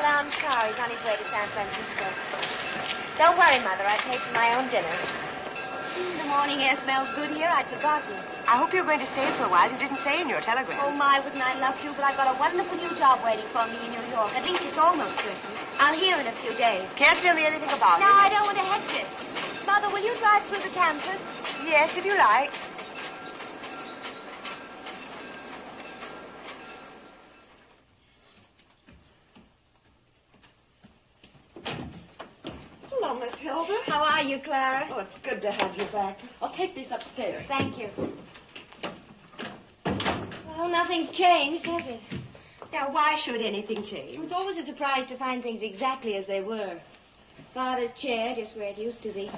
lounge car. He's on his way to San Francisco. Don't worry, Mother. I paid for my own dinner. The morning air smells good here. I'd forgotten. I hope you're going to stay for a while. You didn't say in your telegram. Oh, my, wouldn't I love to, but I've got a wonderful new job waiting for me in New York. At least it's almost certain. I'll hear in a few days. Can't tell me anything about it. No, I don't want to hex it. Mother, will you drive through the campus? Yes, if you like. Hello, Miss Hilda. How are you, Clara? Oh, it's good to have you back. I'll take these upstairs. Thank you. Well, nothing's changed, has it? Now, why should anything change? It was always a surprise to find things exactly as they were. Father's chair, just where it used to be.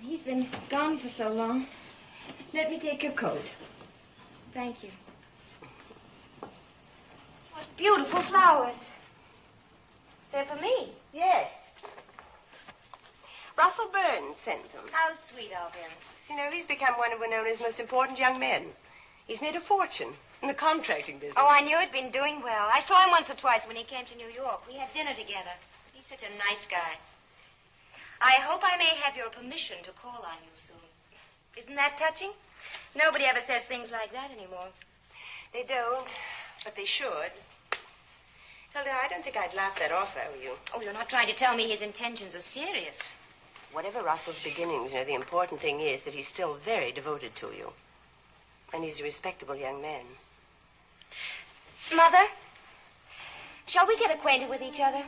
He's been gone for so long. Let me take your coat. Thank you. What beautiful flowers. They're for me. Yes. Russell Burns sent them. How sweet of him. So, you know, he's become one of Winona's most important young men. He's made a fortune in the contracting business. Oh, I knew he'd been doing well. I saw him once or twice when he came to New York. We had dinner together. He's such a nice guy. I hope I may have your permission to call on you soon. Isn't that touching? Nobody ever says things like that anymore. They don't, but they should. Hilda, I don't think I'd laugh that off, I were you. Oh, you're not trying to tell me his intentions are serious. Whatever Russell's beginnings, you know, the important thing is that he's still very devoted to you. And he's a respectable young man. Mother, shall we get acquainted with each other?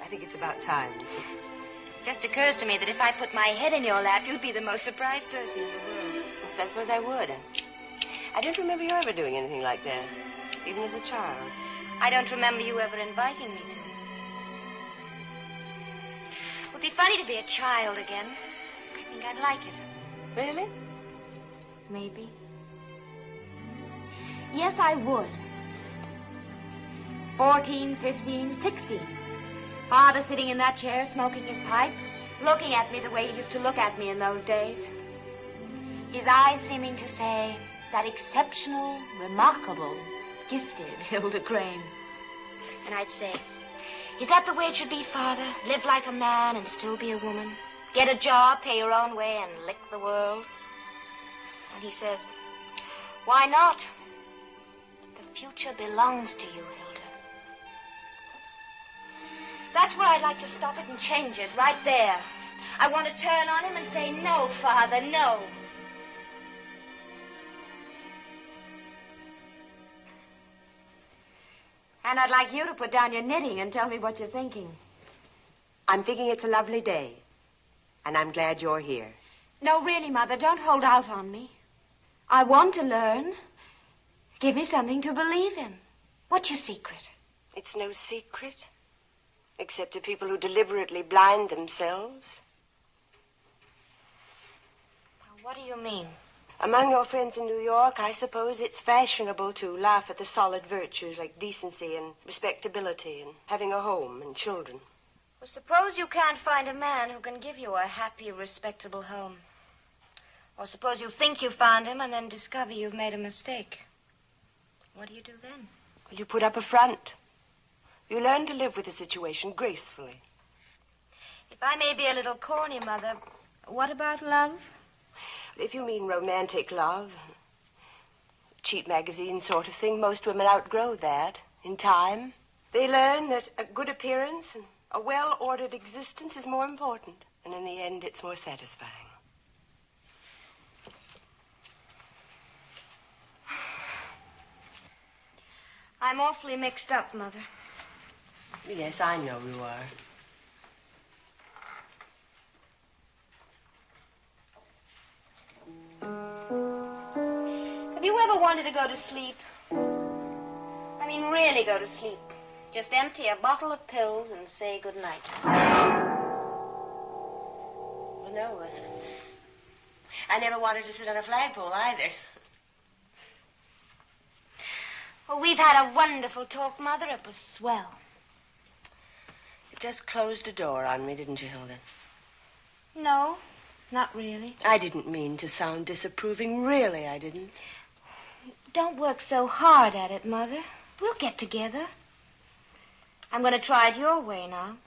I think it's about time. It just occurs to me that if I put my head in your lap, you'd be the most surprised person in the world. Yes, I suppose I would. I don't remember you ever doing anything like that, even as a child. I don't remember you ever inviting me to. It would be funny to be a child again. I think I'd like it. Really? Maybe. Yes, I would. 14, 15, 16. Father sitting in that chair, smoking his pipe, looking at me the way he used to look at me in those days. His eyes seeming to say, that exceptional, remarkable, gifted Hilda Crane. And I'd say, is that the way it should be, Father? Live like a man and still be a woman? Get a job, pay your own way, and lick the world? And he says, why not? The future belongs to you, Hilda. That's where I'd like to stop it and change it, right there. I want to turn on him and say, no, Father, no. And I'd like you to put down your knitting and tell me what you're thinking. I'm thinking it's a lovely day, and I'm glad you're here. No, really, Mother, don't hold out on me. I want to learn. Give me something to believe in. What's your secret? It's no secret, except to people who deliberately blind themselves. What do you mean? Among your friends in New York, I suppose it's fashionable to laugh at the solid virtues like decency and respectability and having a home and children. Well, suppose you can't find a man who can give you a happy, respectable home. Or suppose you think you found him and then discover you've made a mistake. What do you do then? Well, you put up a front. You learn to live with the situation gracefully. If I may be a little corny, Mother, what about love? If you mean romantic love, cheap magazine sort of thing, most women outgrow that in time. They learn that a good appearance and a well-ordered existence is more important. And in the end, it's more satisfying. I'm awfully mixed up, Mother. Yes, I know you are. Have you ever wanted to go to sleep? I mean, really go to sleep. Just empty a bottle of pills and say goodnight. Well, no. I never wanted to sit on a flagpole either. Well, we've had a wonderful talk, Mother. It was swell. You just closed a door on me, didn't you, Hilda? No, not really. I didn't mean to sound disapproving. Really, I didn't. Don't work so hard at it, Mother. We'll get together. I'm going to try it your way now.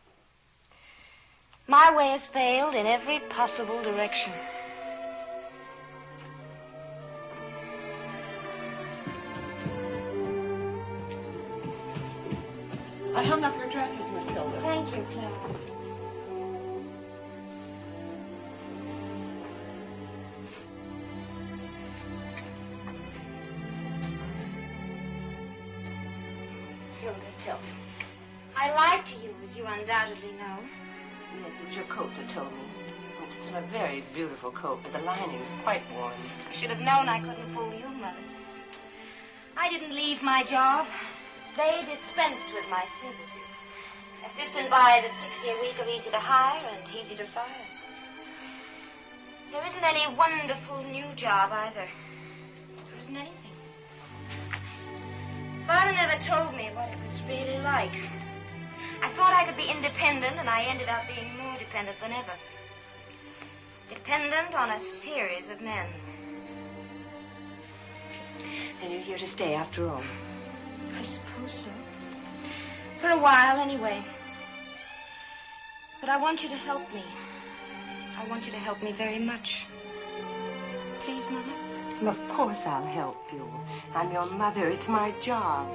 My way has failed in every possible direction. I hung up your dresses, Miss Hilda. Thank you, Clara. Hilda, tell me. I lied to you, as you undoubtedly know. Yes, it's your coat that told me. It's still a very beautiful coat, but the lining's quite worn. I should have known I couldn't fool you, Mother. I didn't leave my job. They dispensed with my services. Assistant buyers at 60 a week are easy to hire and easy to fire. There isn't any wonderful new job either. There isn't anything. Father never told me what it was really like. I thought I could be independent, and I ended up being more dependent than ever. Dependent on a series of men. Then you're here to stay after all. I suppose so. For a while, anyway. But I want you to help me. I want you to help me very much. Please, Mother? Well, of course I'll help you. I'm your mother. It's my job.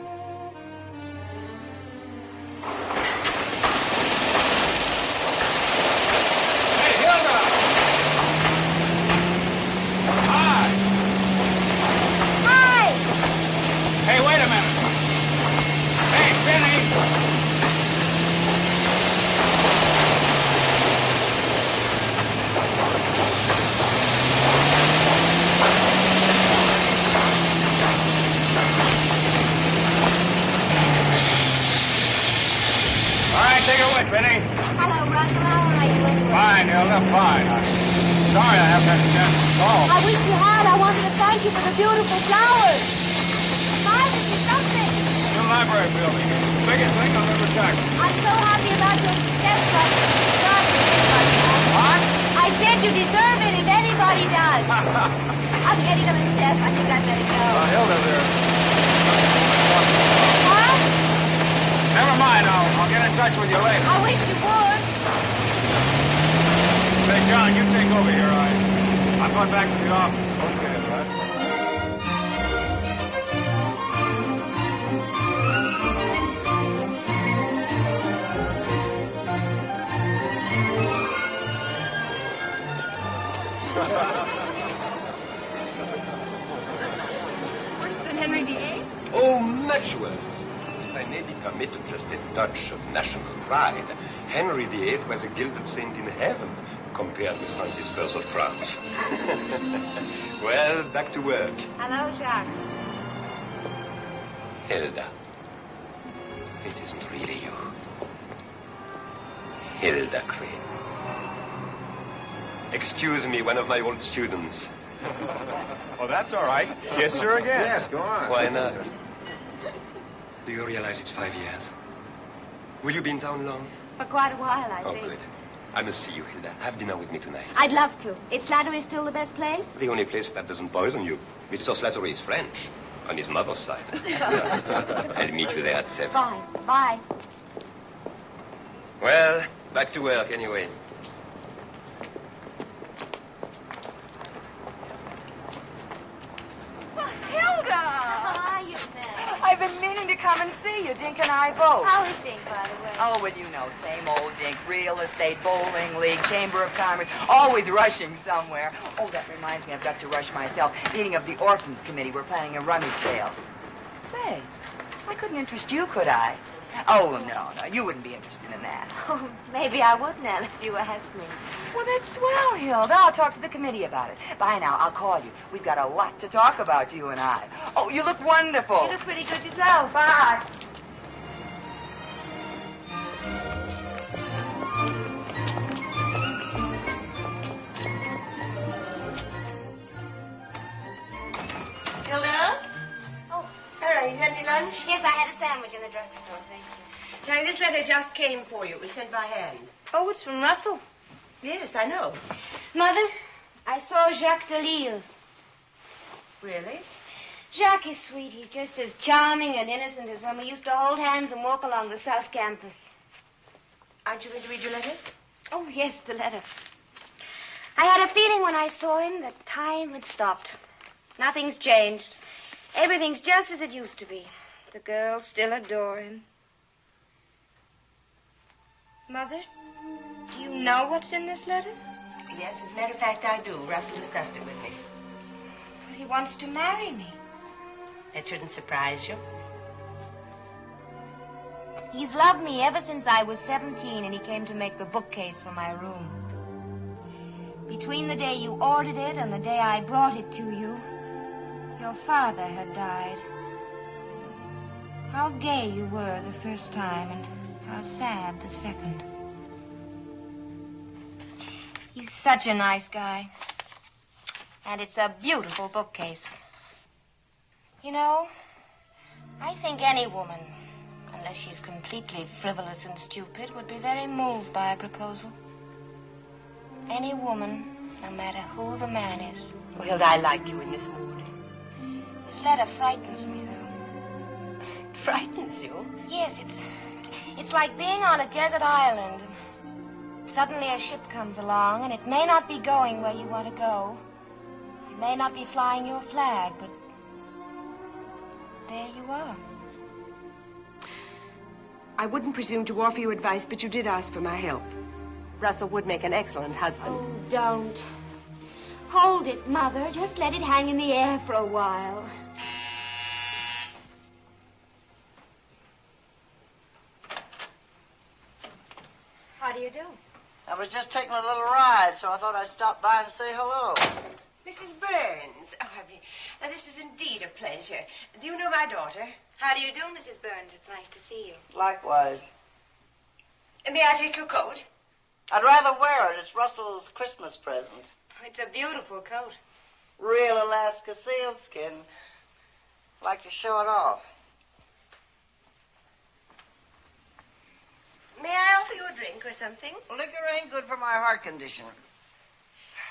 Hey, Hilda! Hi! Hi! Hey, wait a minute. Hey, Benny! All right, take it away, Benny. Hello, Russell. How are you anyway? Fine, Hilda, fine. I'm sorry I haven't had a chance to call. I wish you had. I wanted to thank you for the beautiful flowers. Martha, do something. New library building. It's the biggest thing I've ever tackled. I'm so happy about your success, Russell. You deserve it if anybody does. What? I said you deserve it if anybody does. I'm getting a little deaf. I think I'd better go. Hilda, there's something I want to talk to you about. What? Never mind. I'll get in touch with you later. I wish you would. Say, John, you take over here. I'm going back to the office. Okay, right? Worse than Henry VIII? Oh, much worse. If I may be permitted just a touch of national pride, Henry VIII was a gilded saint in heaven compared with Francis I of France. Well, back to work. Hello, Jacques. Hilda, it isn't really you. Hilda Crane. Excuse me, one of my old students. Oh, that's all right. Yes, sir, again. Yes, go on. Why not? Do you realize it's 5 years? Will you be in town long? For quite a while, I Oh, think. good. I must see you, Hilda. Have dinner with me tonight. I'd love to. Is Slattery still the best place? The only place that doesn't poison you. Mr. Slattery is French, on his mother's side. I'll meet you there at 7. Fine. Bye. Well, back to work anyway. Hilda! How are you, Ned? I've been meaning to come and see you, Dink and I both. How is Dink, by the way? Oh, well, you know, same old Dink. Real estate, bowling league, chamber of commerce, always rushing somewhere. Oh, that reminds me, I've got to rush myself. Meeting of the orphans committee. We're planning a rummage sale. Say, I couldn't interest you, could I? Oh, no, you wouldn't be interested in that. Oh, maybe I would, Ned, if you asked me. Well, that's swell, Hilda. I'll talk to the committee about it. Bye now. I'll call you. We've got a lot to talk about, you and I. Oh, you look wonderful. You look pretty good yourself. Bye. Hilda? Oh, Hello, you had any lunch? yes, I had a sandwich in the drugstore, thank you. Tony, this letter just came for you. It was sent by hand. Oh, it's from Russell. Yes, I know. Mother, I saw Jacques Delisle. Really? Jacques is sweet. He's just as charming and innocent as when we used to hold hands and walk along the South Campus. Aren't you going to read your letter? Oh, yes, the letter. I had a feeling when I saw him that time had stopped. Nothing's changed. Everything's just as it used to be. The girls still adore him. Mother, do you know what's in this letter? Yes, as a matter of fact, I do. Russell discussed it with me. But he wants to marry me. That shouldn't surprise you. He's loved me ever since I was 17 and he came to make the bookcase for my room. Between the day you ordered it and the day I brought it to you, your father had died. How gay you were the first time and how sad the second. He's such a nice guy. And it's a beautiful bookcase. You know, I think any woman, unless she's completely frivolous and stupid, would be very moved by a proposal. Any woman, no matter who the man is. Well, Hilda, I like you in this mood. This letter frightens me, though. It frightens you? Yes, it's like being on a desert island. And suddenly a ship comes along, and it may not be going where you want to go. It may not be flying your flag, but there you are. I wouldn't presume to offer you advice, but you did ask for my help. Russell would make an excellent husband. Oh, don't. Hold it, Mother. Just let it hang in the air for a while. How do you do? I was just taking a little ride, so I thought I'd stop by and say hello. Mrs. Burns. Oh, now, this is indeed a pleasure. Do you know my daughter? How do you do, Mrs. Burns? It's nice to see you. Likewise. May I take your coat? I'd rather wear it. It's Russell's Christmas present. It's a beautiful coat. Real Alaska sealskin. I'd like to show it off. May I offer you a drink or something? Liquor ain't good for my heart condition.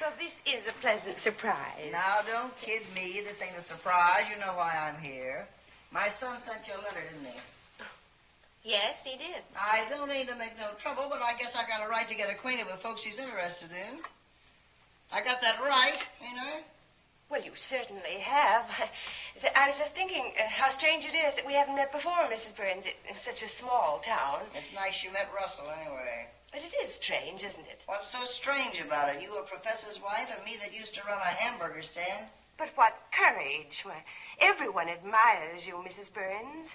Well, this is a pleasant surprise. Now, don't kid me. This ain't a surprise. You know why I'm here. My son sent you a letter, didn't he? Yes, he did. I don't aim to make no trouble, but I guess I got a right to get acquainted with folks he's interested in. I got that right, ain't I? Well, you certainly have. I was just thinking how strange it is that we haven't met before, Mrs. Burns, in such a small town. It's nice you met Russell, anyway. But it is strange, isn't it? What's so strange about it? You a professor's wife and me that used to run a hamburger stand? But what courage. Why, everyone admires you, Mrs. Burns,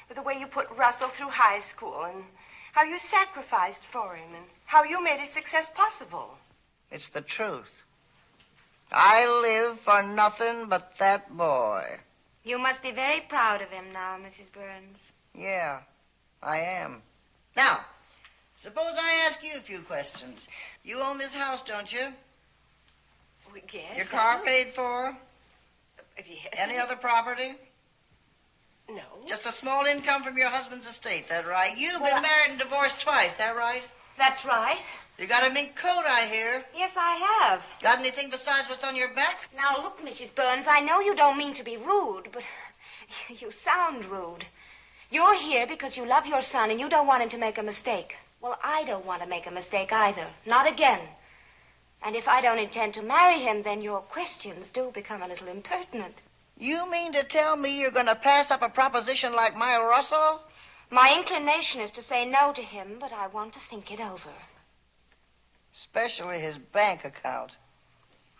with the way you put Russell through high school and how you sacrificed for him and how you made his success possible. It's the truth. I live for nothing but that boy. You must be very proud of him now, Mrs. Burns. Yeah, I am. Now, suppose I ask you a few questions. You own this house, don't you? Well, yes. Your car paid for? Yes. Any other property? No. Just a small income from your husband's estate, that right? You've been married and divorced twice, that right? That's right. You got a mink coat, I hear. Yes, I have. Got anything besides what's on your back? Now, look, Mrs. Burns, I know you don't mean to be rude, but you sound rude. You're here because you love your son and you don't want him to make a mistake. Well, I don't want to make a mistake either. Not again. And if I don't intend to marry him, then your questions do become a little impertinent. You mean to tell me you're going to pass up a proposition like my Russell? My inclination is to say no to him, but I want to think it over. Especially his bank account.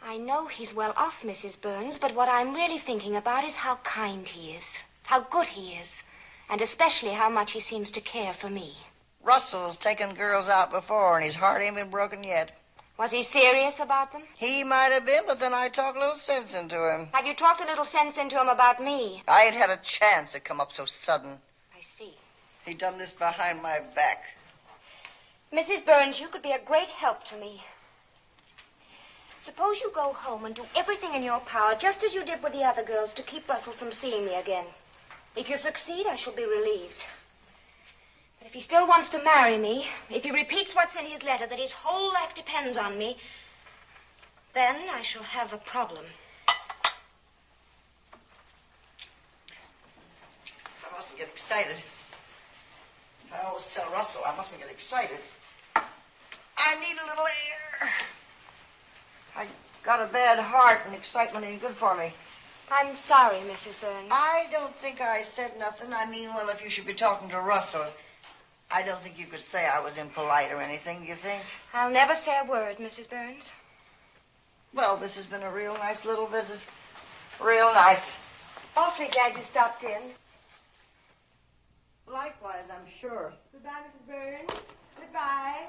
I know he's well off, Mrs. Burns, but what I'm really thinking about is how kind he is, how good he is, and especially how much he seems to care for me. Russell's taken girls out before, and his heart ain't been broken yet. Was he serious about them? He might have been, but then I talked a little sense into him. Have you talked a little sense into him about me? I ain't had a chance to come up so sudden. I see. He done this behind my back. Mrs. Burns, you could be a great help to me. Suppose you go home and do everything in your power, just as you did with the other girls, to keep Russell from seeing me again. If you succeed, I shall be relieved. But if he still wants to marry me, if he repeats what's in his letter, that his whole life depends on me, then I shall have a problem. to get excited. I always tell Russell I mustn't get excited. I need a little air. I got a bad heart, and excitement ain't good for me. I'm sorry, Mrs. Burns. I don't think I said nothing. I mean, well, if you should be talking to Russell, I don't think you could say I was impolite or anything, do you think? I'll never say a word, Mrs. Burns. Well, this has been a real nice little visit. Real nice. Awfully glad you stopped in. Likewise, I'm sure. Goodbye, Mrs. Burns. Goodbye.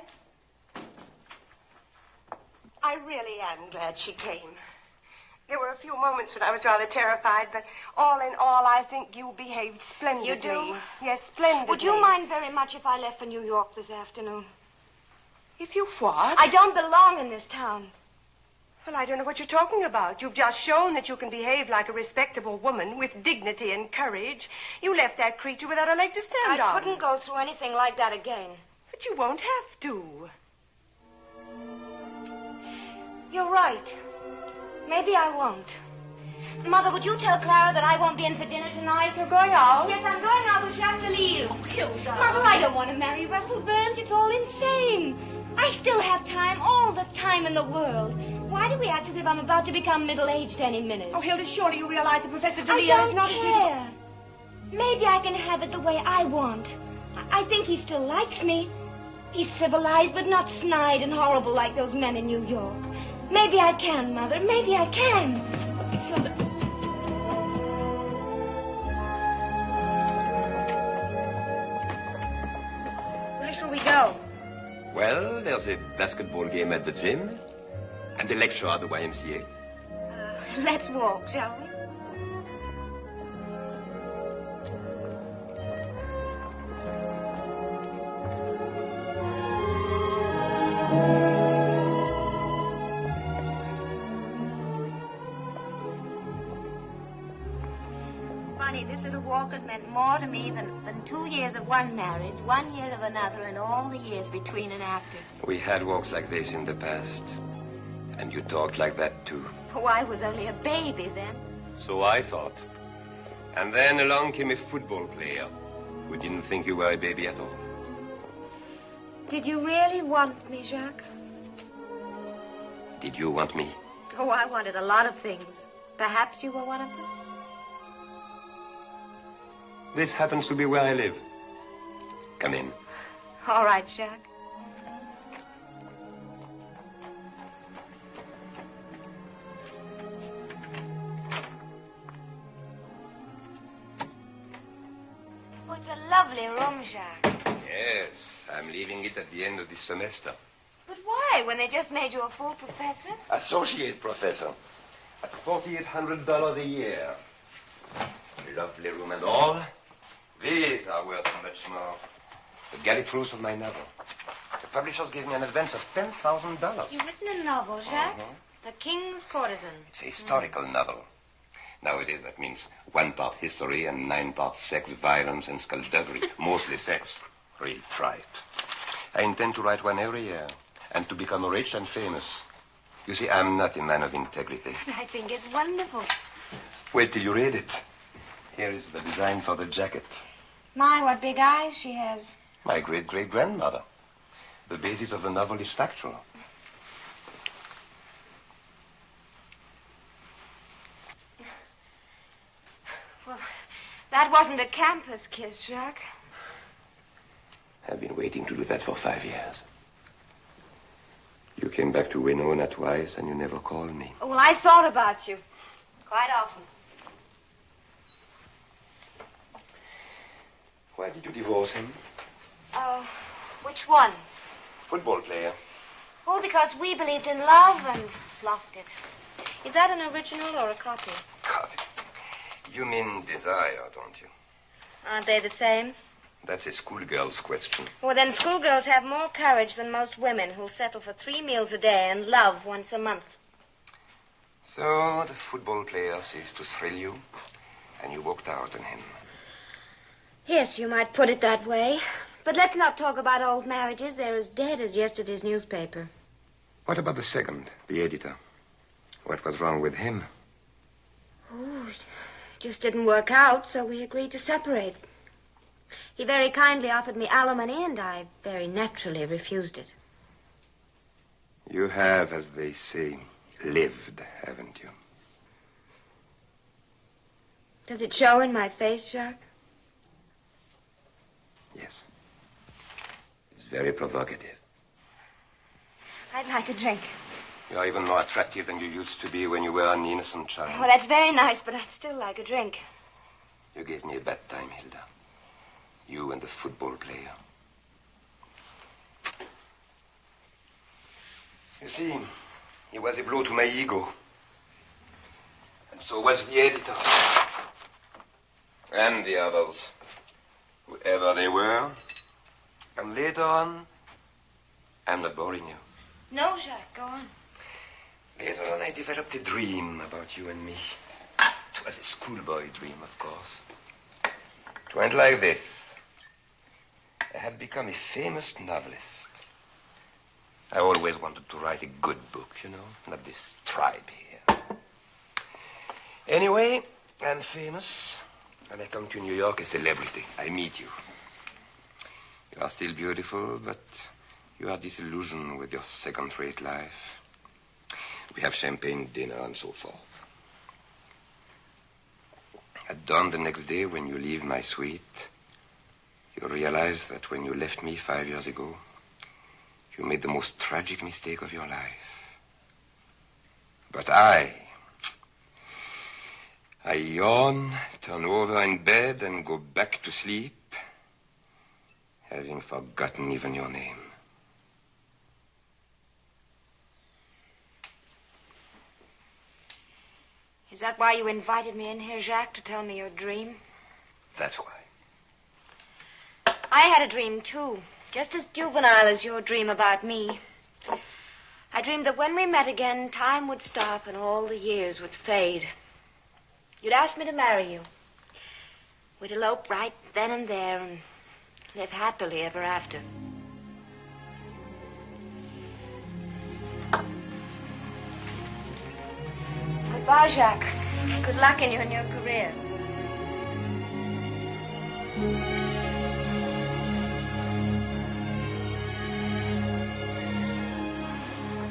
I really am glad she came. There were a few moments when I was rather terrified, but all in all, I think you behaved splendidly. You do? Yes, splendidly. Would you mind very much if I left for New York this afternoon? If you what? I don't belong in this town. Well, I don't know what you're talking about. You've just shown that you can behave like a respectable woman with dignity and courage. You left that creature without a leg to stand on. I couldn't go through anything like that again. But you won't have to. You're right. Maybe I won't. Mother, would you tell Clara that I won't be in for dinner tonight? You're going out? Yes, I'm going out, but you have to leave. Oh, Hilda. Mother, I don't want to marry Russell Burns. It's all insane. I still have time, all the time in the world. Why do we act as if I'm about to become middle-aged any minute? Oh, Hilda, surely you realize that Professor I DeLeo is don't not care. Maybe I can have it the way I want. I think he still likes me. He's civilized, but not snide and horrible like those men in New York. Maybe I can, Mother. Maybe I can. Where shall we go? Well, there's a basketball game at the gym and a lecture at the YMCA. Let's walk, shall we? Funny, this little walk has meant more to me than 2 years of one marriage, 1 year of another, and all the years between and after. We had walks like this in the past. And you talked like that, too. Oh, I was only a baby then. So I thought. And then along came a football player who didn't think you were a baby at all. Did you really want me, Jacques? Did you want me? Oh, I wanted a lot of things. Perhaps you were one of them? This happens to be where I live. Come in. All right, Jacques. Oh, it's a lovely room, Jacques. Yes, I'm leaving it at the end of this semester. But why, when they just made you a full professor? Associate professor. At $4,800 a year. Lovely room and all. These are worth much more. The galley proofs of my novel. The publishers gave me an advance of $10,000. You've written a novel, Jacques? The King's Courtesan. It's a historical novel. Nowadays, that means 1 part history and 9 parts sex, violence, and skullduggery. Mostly sex. Real tripe. I intend to write one every year and to become rich and famous. You see, I'm not a man of integrity. I think it's wonderful. Wait till you read it. Here is the design for the jacket. My, what big eyes she has. My great-great-grandmother. The basis of the novel is factual. Well, that wasn't a campus kiss, Jacques. I've been waiting to do that for 5 years. You came back to Winona twice, and you never called me. Oh, well, I thought about you. Quite often. Why did you divorce him? Which one? Football player. Oh, because we believed in love and lost it. Is that an original or a copy? Copy. You mean desire, don't you? Aren't they the same? That's a schoolgirl's question. Well, then schoolgirls have more courage than most women who'll settle for 3 meals a day and love once a month. So the football player ceased to thrill you, and you walked out on him. Yes, you might put it that way. But let's not talk about old marriages. They're as dead as yesterday's newspaper. What about the second, the editor? What was wrong with him? Oh, it just didn't work out, so we agreed to separate. He very kindly offered me alimony, and I very naturally refused it. You have, as they say, lived, haven't you? Does it show in my face, Jacques? Yes. It's very provocative. I'd like a drink. You're even more attractive than you used to be when you were an innocent child. Oh, that's very nice, but I'd still like a drink. You gave me a bad time, Hilda. You and the football player. You see, he was a blow to my ego. And so was the editor. And the others. Whoever they were. And later on, I'm not boring you. No, Jacques, go on. Later on, I developed a dream about you and me. It was a schoolboy dream, of course. It went like this. I had become a famous novelist. I always wanted to write a good book, you know, not this tribe here. Anyway, I'm famous, and I come to New York a celebrity. I meet you. You are still beautiful, but you are disillusioned with your second-rate life. We have champagne dinner and so forth. At dawn the next day, when you leave my suite, you realize that when you left me 5 years ago, you made the most tragic mistake of your life. But I yawn, turn over in bed, and go back to sleep, having forgotten even your name. Is that why you invited me in here, Jacques, to tell me your dream? That's why. I had a dream, too, just as juvenile as your dream about me. I dreamed that when we met again, time would stop and all the years would fade. You'd ask me to marry you. We'd elope right then and there and live happily ever after. Goodbye, Jacques. Good luck in your career.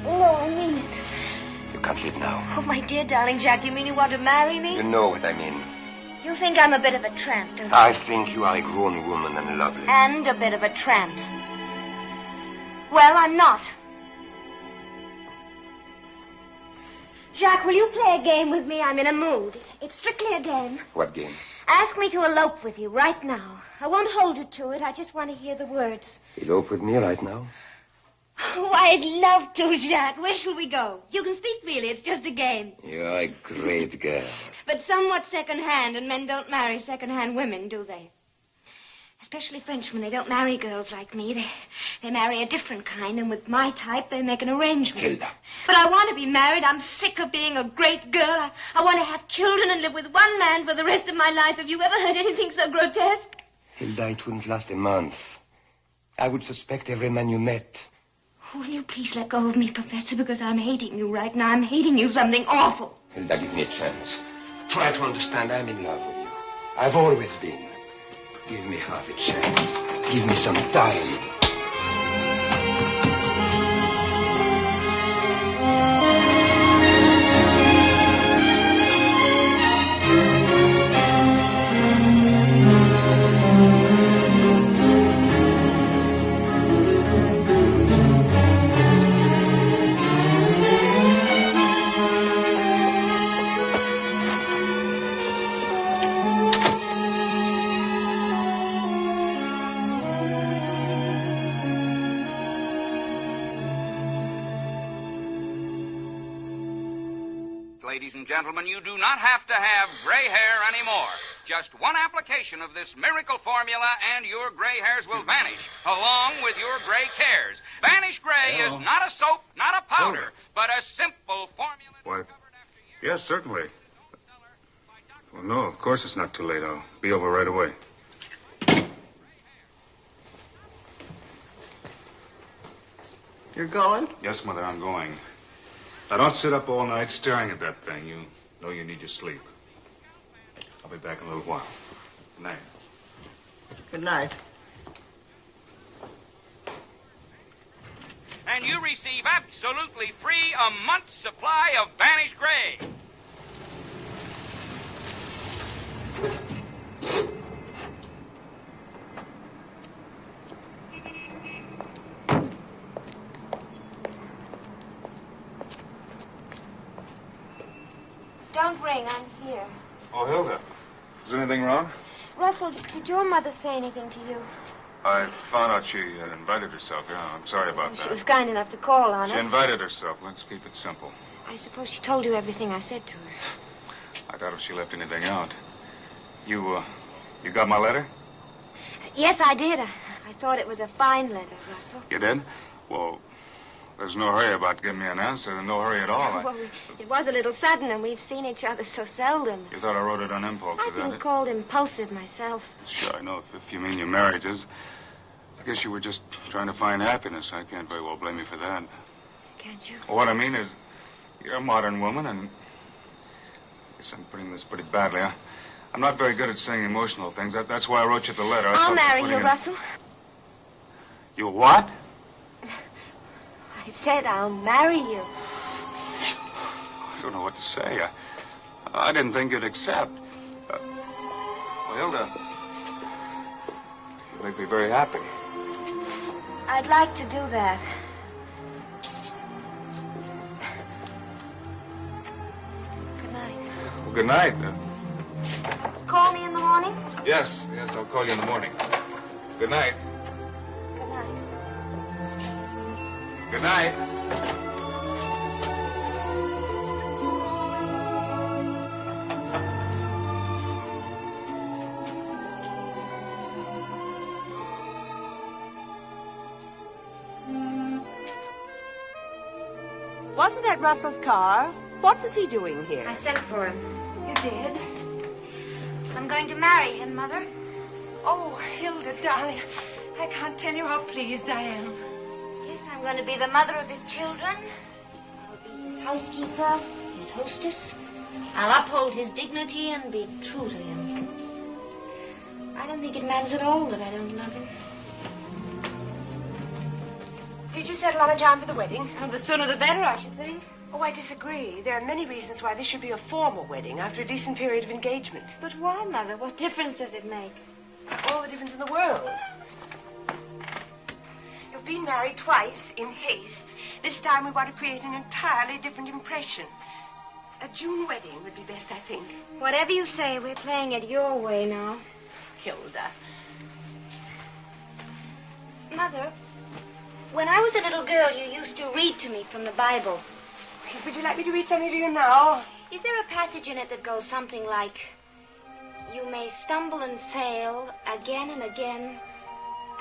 No, I mean it. You can't live now. Oh, my dear darling Jacques, you mean you want to marry me? You know what I mean. You think I'm a bit of a tramp, don't you? I think you are a grown woman and lovely. And a bit of a tramp. Well, I'm not. Jacques, will you play a game with me? I'm in a mood. It's strictly a game. What game? Ask me to elope with you right now. I won't hold you to it. I just want to hear the words. Elope with me right now? Oh, I'd love to, Jacques. Where shall we go? You can speak freely. It's just a game. You're a great girl. But somewhat second-hand, and men don't marry second-hand women, do they? Especially Frenchmen. They don't marry girls like me. They marry a different kind, and with my type, they make an arrangement. Hilda. But I want to be married. I'm sick of being a great girl. I want to have children and live with one man for the rest of my life. Have you ever heard anything so grotesque? Hilda, it wouldn't last a month. I would suspect every man you met. Will you please let go of me, Professor, because I'm hating you right now. I'm hating you something awful. Hilda, give me a chance. Try to understand I'm in love with you. I've always been. Give me half a chance. Give me some time. Ladies and gentlemen, you do not have to have gray hair anymore. Just one application of this miracle formula and your gray hairs will vanish, along with your gray cares. Vanish Gray is not a soap, not a powder, but a simple formula. What? Yes, certainly. Well, no, of course it's not too late. I'll be over right away. You're going? Yes, Mother, I'm going. Now, don't sit up all night staring at that thing. You know you need your sleep. I'll be back in a little while. Good night. Good night. And you receive absolutely free a month's supply of Vanish Gray. Don't ring, I'm here. Oh, Hilda. Is anything wrong? Russell, did your mother say anything to you? I found out she had invited herself. Yeah, I'm sorry about that. She was kind enough to call on She us. invited herself. Let's keep it simple. I suppose she told you everything I said to her. I doubt if she left anything out. You got my letter? Yes, I did. I thought it was a fine letter, Russell. You did? Well, there's no hurry about giving me an answer. No hurry at all. Well, it was a little sudden, and we've seen each other so seldom. You thought I wrote it on impulse, I've is that been it? called impulsive myself. Sure, I know. If you mean your marriages. I guess you were just trying to find happiness. I can't very well blame you for that. Can't you? Well, what I mean is, you're a modern woman, and I guess I'm putting this pretty badly. I'm not very good at saying emotional things. That's why I wrote you the letter. I'll marry you, Russell. You what? I said I'll marry you. I don't know what to say. I didn't think you'd accept. Well, Hilda, you make me very happy. I'd like to do that. Good night. Well, good night. Call me in the morning? Yes, I'll call you in the morning. Good night. Good night. Good night. Wasn't that Russell's car? What was he doing here? I sent for him. You did? I'm going to marry him, Mother. Oh, Hilda, darling, I can't tell you how pleased I am. Yes, I'm going to be the mother of his children. I'll be his housekeeper, his hostess. I'll uphold his dignity and be true to him. I don't think it matters at all that I don't love him. Did you settle on a time for the wedding? Oh, the sooner the better, I should think. Oh, I disagree. There are many reasons why this should be a formal wedding after a decent period of engagement. But why, Mother? What difference does it make? All the difference in the world. You've been married twice in haste. This time we want to create an entirely different impression. A June wedding would be best, I think. Whatever you say, we're playing it your way now. Hilda. Mother, when I was a little girl, you used to read to me from the Bible. Yes, would you like me to read something to you now? Is there a passage in it that goes something like, "You may stumble and fail again and again,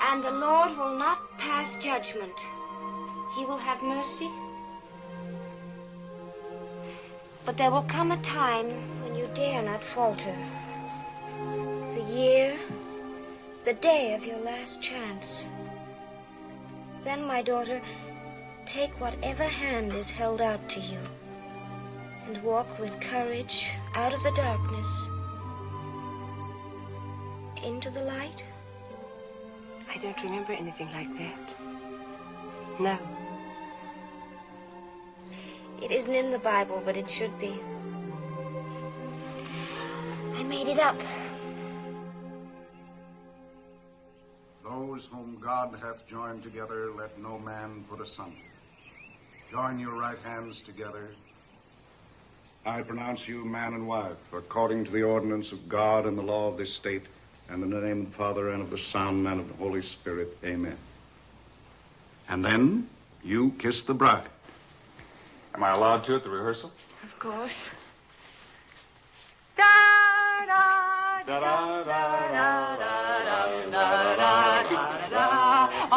and the Lord will not pass judgment. He will have mercy. But there will come a time when you dare not falter. The year, the day of your last chance. Then, my daughter, take whatever hand is held out to you and walk with courage out of the darkness into the light." I don't remember anything like that. No. It isn't in the Bible, but it should be. I made it up. Those whom God hath joined together, let no man put asunder. Join your right hands together. I pronounce you man and wife, according to the ordinance of God and the law of this state, and in the name of the Father, and of the Son, and of the Holy Spirit. Amen. And then you kiss the bride. Am I allowed to at the rehearsal? Of course.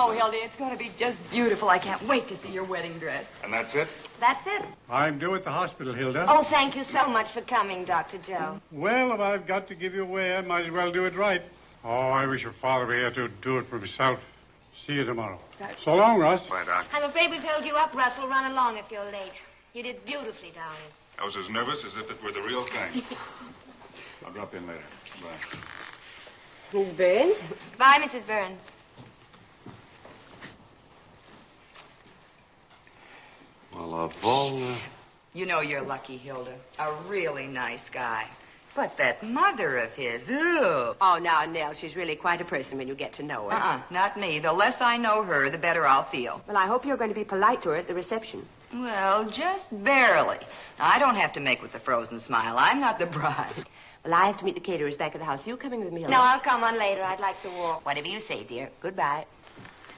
Oh, Hilda, it's going to be just beautiful. I can't wait to see your wedding dress. And that's it? That's it. I'm due at the hospital, Hilda. Oh, thank you so much for coming, Dr. Joe. Well, if I've got to give you away, I might as well do it right. Oh, I wish your father were here to do it for himself. See you tomorrow. So long, Russ. Bye, Doc. I'm afraid we've held you up, Russell. Run along if you're late. You did beautifully, darling. I was as nervous as if it were the real thing. I'll drop in later. Bye. Miss Burns? Bye, Mrs. Burns. Well, of all... You know you're lucky, Hilda. A really nice guy. But that mother of his, ew. Oh, now, Nell, she's really quite a person when you get to know her. Not me. The less I know her, the better I'll feel. Well, I hope you're going to be polite to her at the reception. Well, just barely. I don't have to make with the frozen smile. I'm not the bride. Well, I have to meet the caterers back at the house. You coming with me, Hilda? No, I'll come on later. I'd like to walk. Whatever you say, dear. Goodbye.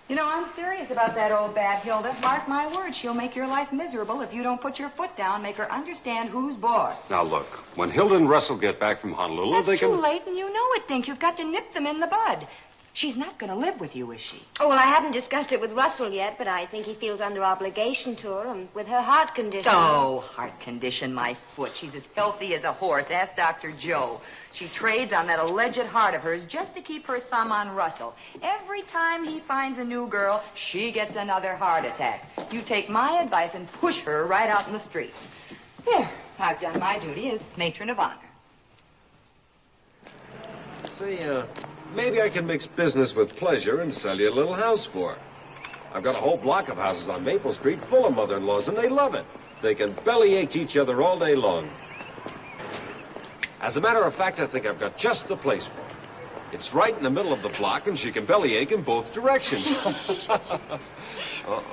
You know, I'm serious about that old bat, Hilda. Mark my words, she'll make your life miserable if you don't put your foot down, make her understand who's boss. Now, look, when Hilda and Russell get back from Honolulu, That's too late, and you know it, Dink. You've got to nip them in the bud. She's not going to live with you, is she? Oh, well, I haven't discussed it with Russell yet, but I think he feels under obligation to her, and with her heart condition. Oh, heart condition, my foot. She's as healthy as a horse. Ask Dr. Joe. She trades on that alleged heart of hers just to keep her thumb on Russell. Every time he finds a new girl, she gets another heart attack. You take my advice and push her right out in the street. There, I've done my duty as matron of honor. Say, maybe I can mix business with pleasure and sell you a little house for her. I've got a whole block of houses on Maple Street full of mother-in-laws, and they love it. They can bellyache each other all day long. As a matter of fact, I think I've got just the place for her. It's right in the middle of the block, and she can bellyache in both directions. Uh-oh.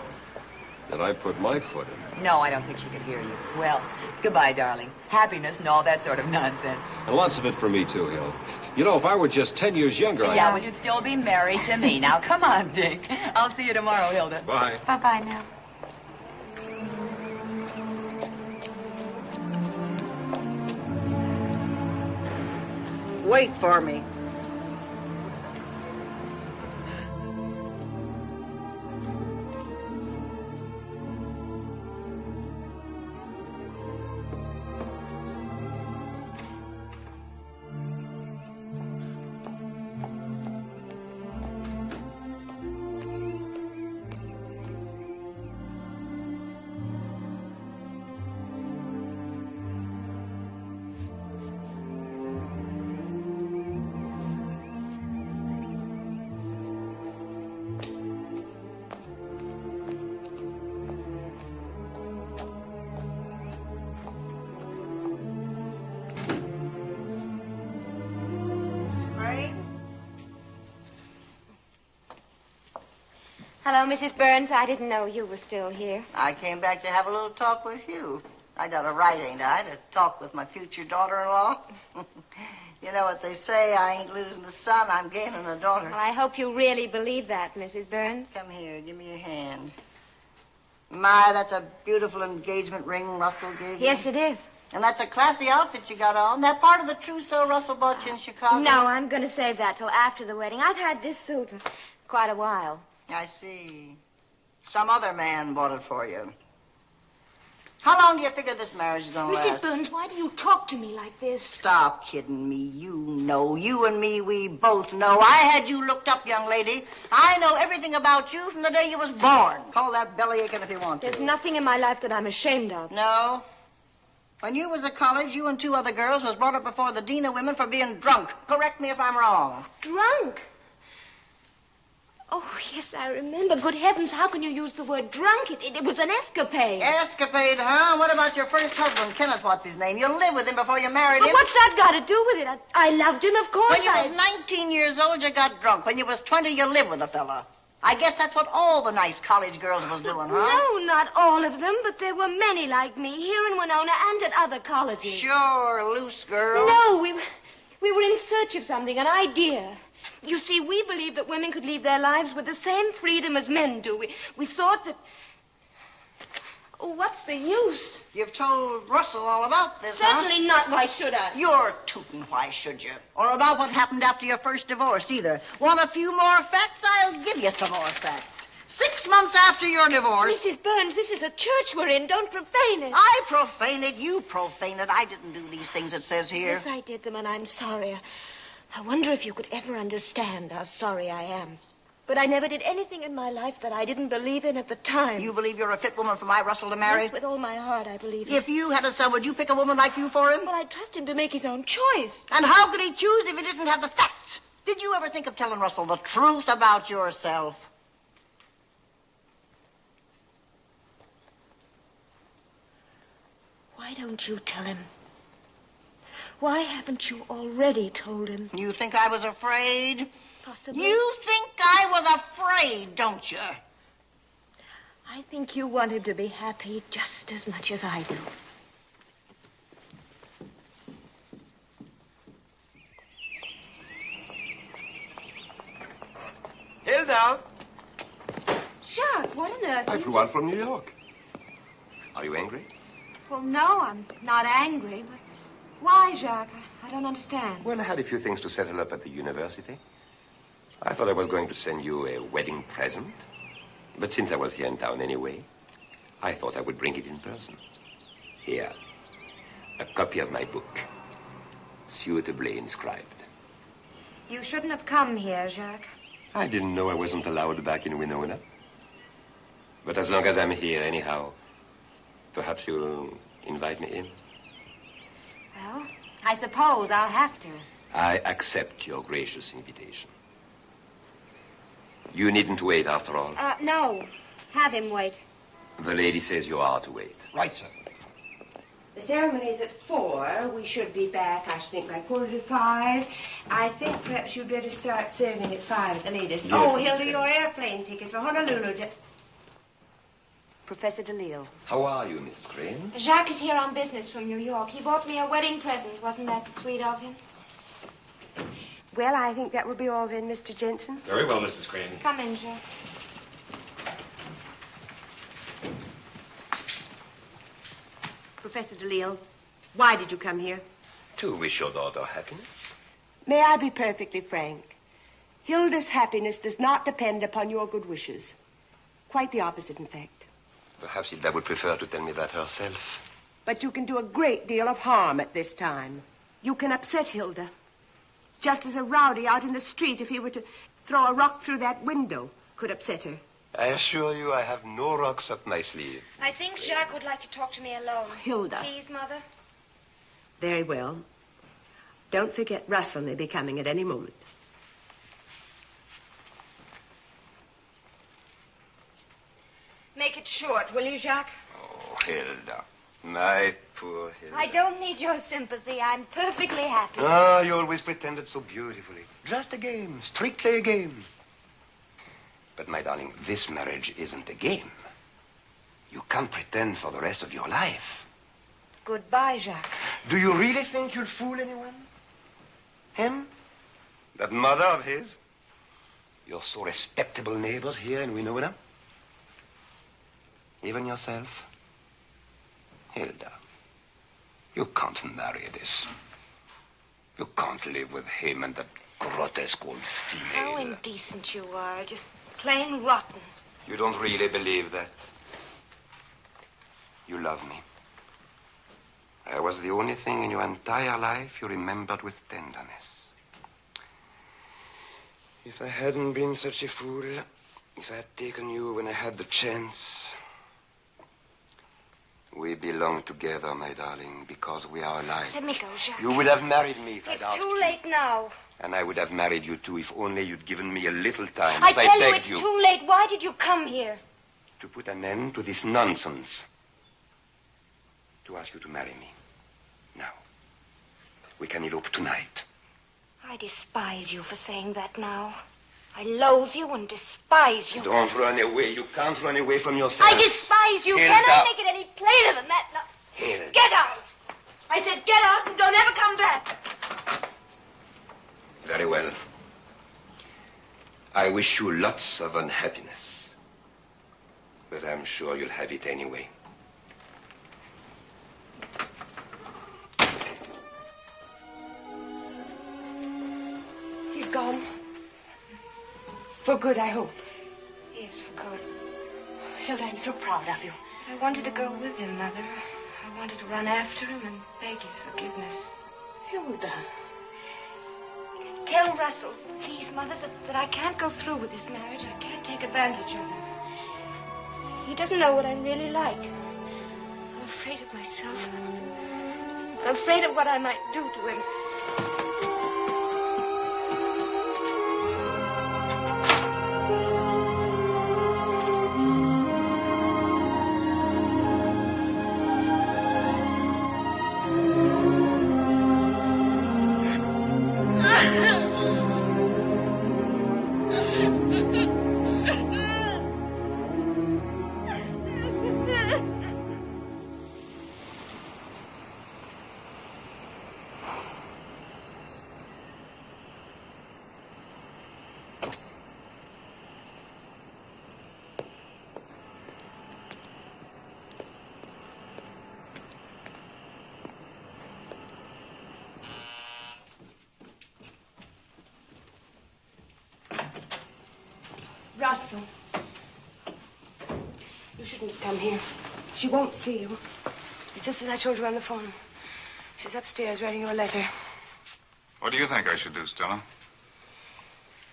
Did I put my foot in? No, I don't think she could hear you. Well, goodbye, darling. Happiness and all that sort of nonsense. And lots of it for me, too, Hill. You know, if I were just 10 years younger, Yeah, well, you'd still be married to me. Now, come on, Dick. I'll see you tomorrow, Hilda. Bye. Bye-bye now. Wait for me. Hello, Mrs. Burns. I didn't know you were still here. I came back to have a little talk with you. I got a right, ain't I, to talk with my future daughter-in-law? You know what they say, I ain't losing a son, I'm gaining a daughter. Well, I hope you really believe that, Mrs. Burns. Come here, give me your hand. My, that's a beautiful engagement ring Russell gave you. Yes, it is. And that's a classy outfit you got on. That part of the trousseau Russell bought you in Chicago? No, I'm going to save that till after the wedding. I've had this suit for quite a while. I see. Some other man bought it for you. How long do you figure this marriage is going to last? Mrs. Burns, why do you talk to me like this? Stop kidding me. You know. You and me, we both know. I had you looked up, young lady. I know everything about you from the day you was born. Call that belly aching if you want to. There's nothing in my life that I'm ashamed of. No? When you was at college, you and two other girls was brought up before the dean of women for being drunk. Correct me if I'm wrong. Drunk? Oh, yes, I remember. Good heavens, how can you use the word drunk? It was an escapade. Escapade, huh? What about your first husband, Kenneth, what's his name? You lived with him before you married him. What's that got to do with it? I loved him, of course. When you was 19 years old, you got drunk. When you was 20, you lived with a fella. I guess that's what all the nice college girls was doing, huh? No, not all of them, but there were many like me here in Winona and at other colleges. Sure, loose girl. No, we were in search of something, an idea. You see, we believed that women could lead their lives with the same freedom as men do. We thought that... Oh, what's the use? You've told Russell all about this, Certainly not. Why should I? You're tootin', why should you? Or about what happened after your first divorce, either. Want a few more facts? I'll give you some more facts. 6 months after your divorce... Mrs. Burns, this is a church we're in. Don't profane it. I profane it. You profane it. I didn't do these things it says here. Yes, I did them, and I'm sorry. I wonder if you could ever understand how sorry I am. But I never did anything in my life that I didn't believe in at the time. You believe you're a fit woman for my Russell to marry? Yes, with all my heart, I believe it. If you had a son, would you pick a woman like you for him? Well, I'd trust him to make his own choice. And how could he choose if he didn't have the facts? Did you ever think of telling Russell the truth about yourself? Why don't you tell him? Why haven't you already told him? You think I was afraid? Possibly. You think I was afraid, don't you? I think you want him to be happy just as much as I do. Hilda! Jacques, what on earth? I flew out from New York. Are you angry? Well, no, I'm not angry, but why, Jacques? I don't understand. Well, I had a few things to settle up at the university. I thought I was going to send you a wedding present. But since I was here in town anyway, I thought I would bring it in person. Here, a copy of my book, suitably inscribed. You shouldn't have come here, Jacques. I didn't know I wasn't allowed back in Winona. But as long as I'm here anyhow, perhaps you'll invite me in. Well, I suppose I'll have to. I accept your gracious invitation. You needn't wait after all. No. Have him wait. The lady says you are to wait. Right, sir. The ceremony's at 4. We should be back, I should think, by 4:45. I think perhaps you'd better start serving at 5 at the latest. Yes, oh, Mrs. Hilda, Crane. your airplane tickets for Honolulu. Professor DeLille. How are you, Mrs. Crane? Jacques is here on business from New York. He bought me a wedding present. Wasn't that sweet of him? Well, I think that will be all then, Mr. Jensen. Very well, Mrs. Crane. Come in, Jacques. Professor DeLille, why did you come here? To wish your daughter happiness. May I be perfectly frank? Hilda's happiness does not depend upon your good wishes. Quite the opposite, in fact. Perhaps Hilda would prefer to tell me that herself. But you can do a great deal of harm at this time. You can upset Hilda. Just as a rowdy out in the street, if he were to throw a rock through that window, could upset her. I assure you I have no rocks up my sleeve. I think Jacques would like to talk to me alone. Hilda. Please, Mother. Very well. Don't forget Russell may be coming at any moment. Make it short, will you, Jacques? Oh, Hilda. My poor Hilda. I don't need your sympathy. I'm perfectly happy. Ah, you always pretended so beautifully. Just a game, strictly a game. But, my darling, this marriage isn't a game. You can't pretend for the rest of your life. Goodbye, Jacques. Do you really think you'll fool anyone? Him? That mother of his? Your so respectable neighbors here in Winona? Even yourself? Hilda, you can't marry this. You can't live with him and that grotesque old female. How indecent you are. Just plain rotten. You don't really believe that. You love me. I was the only thing in your entire life you remembered with tenderness. If I hadn't been such a fool, if I had taken you when I had the chance... We belong together, my darling, because we are alike. Let me go, Jacques. You would have married me if I'd It's asked too you. late now. And I would have married you, too, if only you'd given me a little time, I as tell you, begged it's too late. Why did you come here? To put an end to this nonsense. To ask you to marry me. Now. We can elope tonight. I despise you for saying that now. I loathe you and despise you. Don't run away. You can't run away from yourself. I despise you. Hilda. Can I make it any plainer than that? No. Hilda. Get out. I said get out and don't ever come back. Very well. I wish you lots of unhappiness. But I'm sure you'll have it anyway. He's gone. For good, I hope. Yes, for good. Hilda, I'm so proud of you. I wanted to go with him, Mother. I wanted to run after him and beg his forgiveness. Hilda. Tell Russell, please, Mother, that I can't go through with this marriage. I can't take advantage of him. He doesn't know what I'm really like. I'm afraid of myself. I'm afraid of what I might do to him. Russell. You shouldn't have come here. She won't see you. It's just as I told you on the phone. She's upstairs writing you a letter. What do you think I should do, Stella?